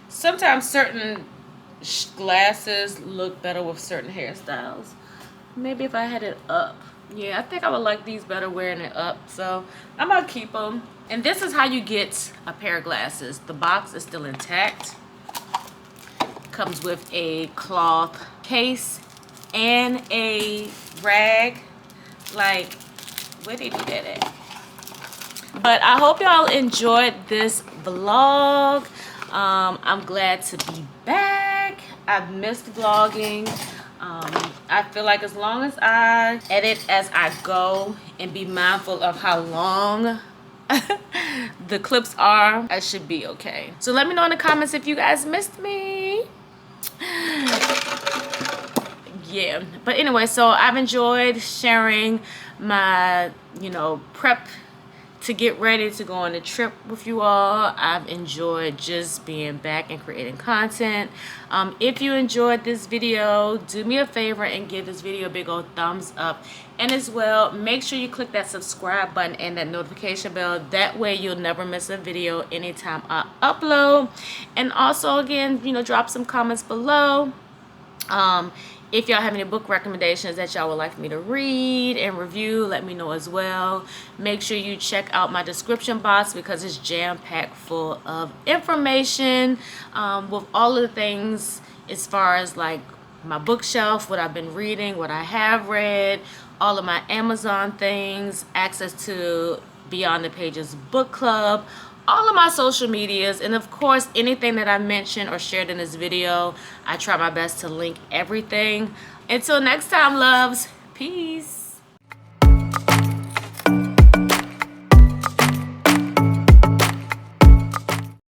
Sometimes certain glasses look better with certain hairstyles. Maybe if I had it up. Yeah, I think I would like these better wearing it up. So I'm going to keep them. And this is how you get a pair of glasses. The box is still intact. Comes with a cloth case and a rag. Like, where did he do that at? But I hope y'all enjoyed this vlog. I'm glad to be back. I've missed vlogging. I feel like as long as I edit as I go and be mindful of how long the clips are, I should be okay. So let me know in the comments if you guys missed me. Yeah, but anyway, so I've enjoyed sharing my, prep to get ready to go on a trip with you all. I've enjoyed just being back and creating content. If you enjoyed this video, do me a favor and give this video a big old thumbs up. And as well, make sure you click that subscribe button and that notification bell. That way you'll never miss a video anytime I upload. And also, again, drop some comments below. If y'all have any book recommendations that y'all would like me to read and review, let me know as well. Make sure you check out my description box because it's jam-packed full of information with all of the things as far as like my bookshelf, what I've been reading, what I have read, all of my Amazon things, access to Beyond the Pages book club, all of my social medias, and of course anything that I mentioned or shared in this video. I try my best to link everything. Until next time, loves, peace.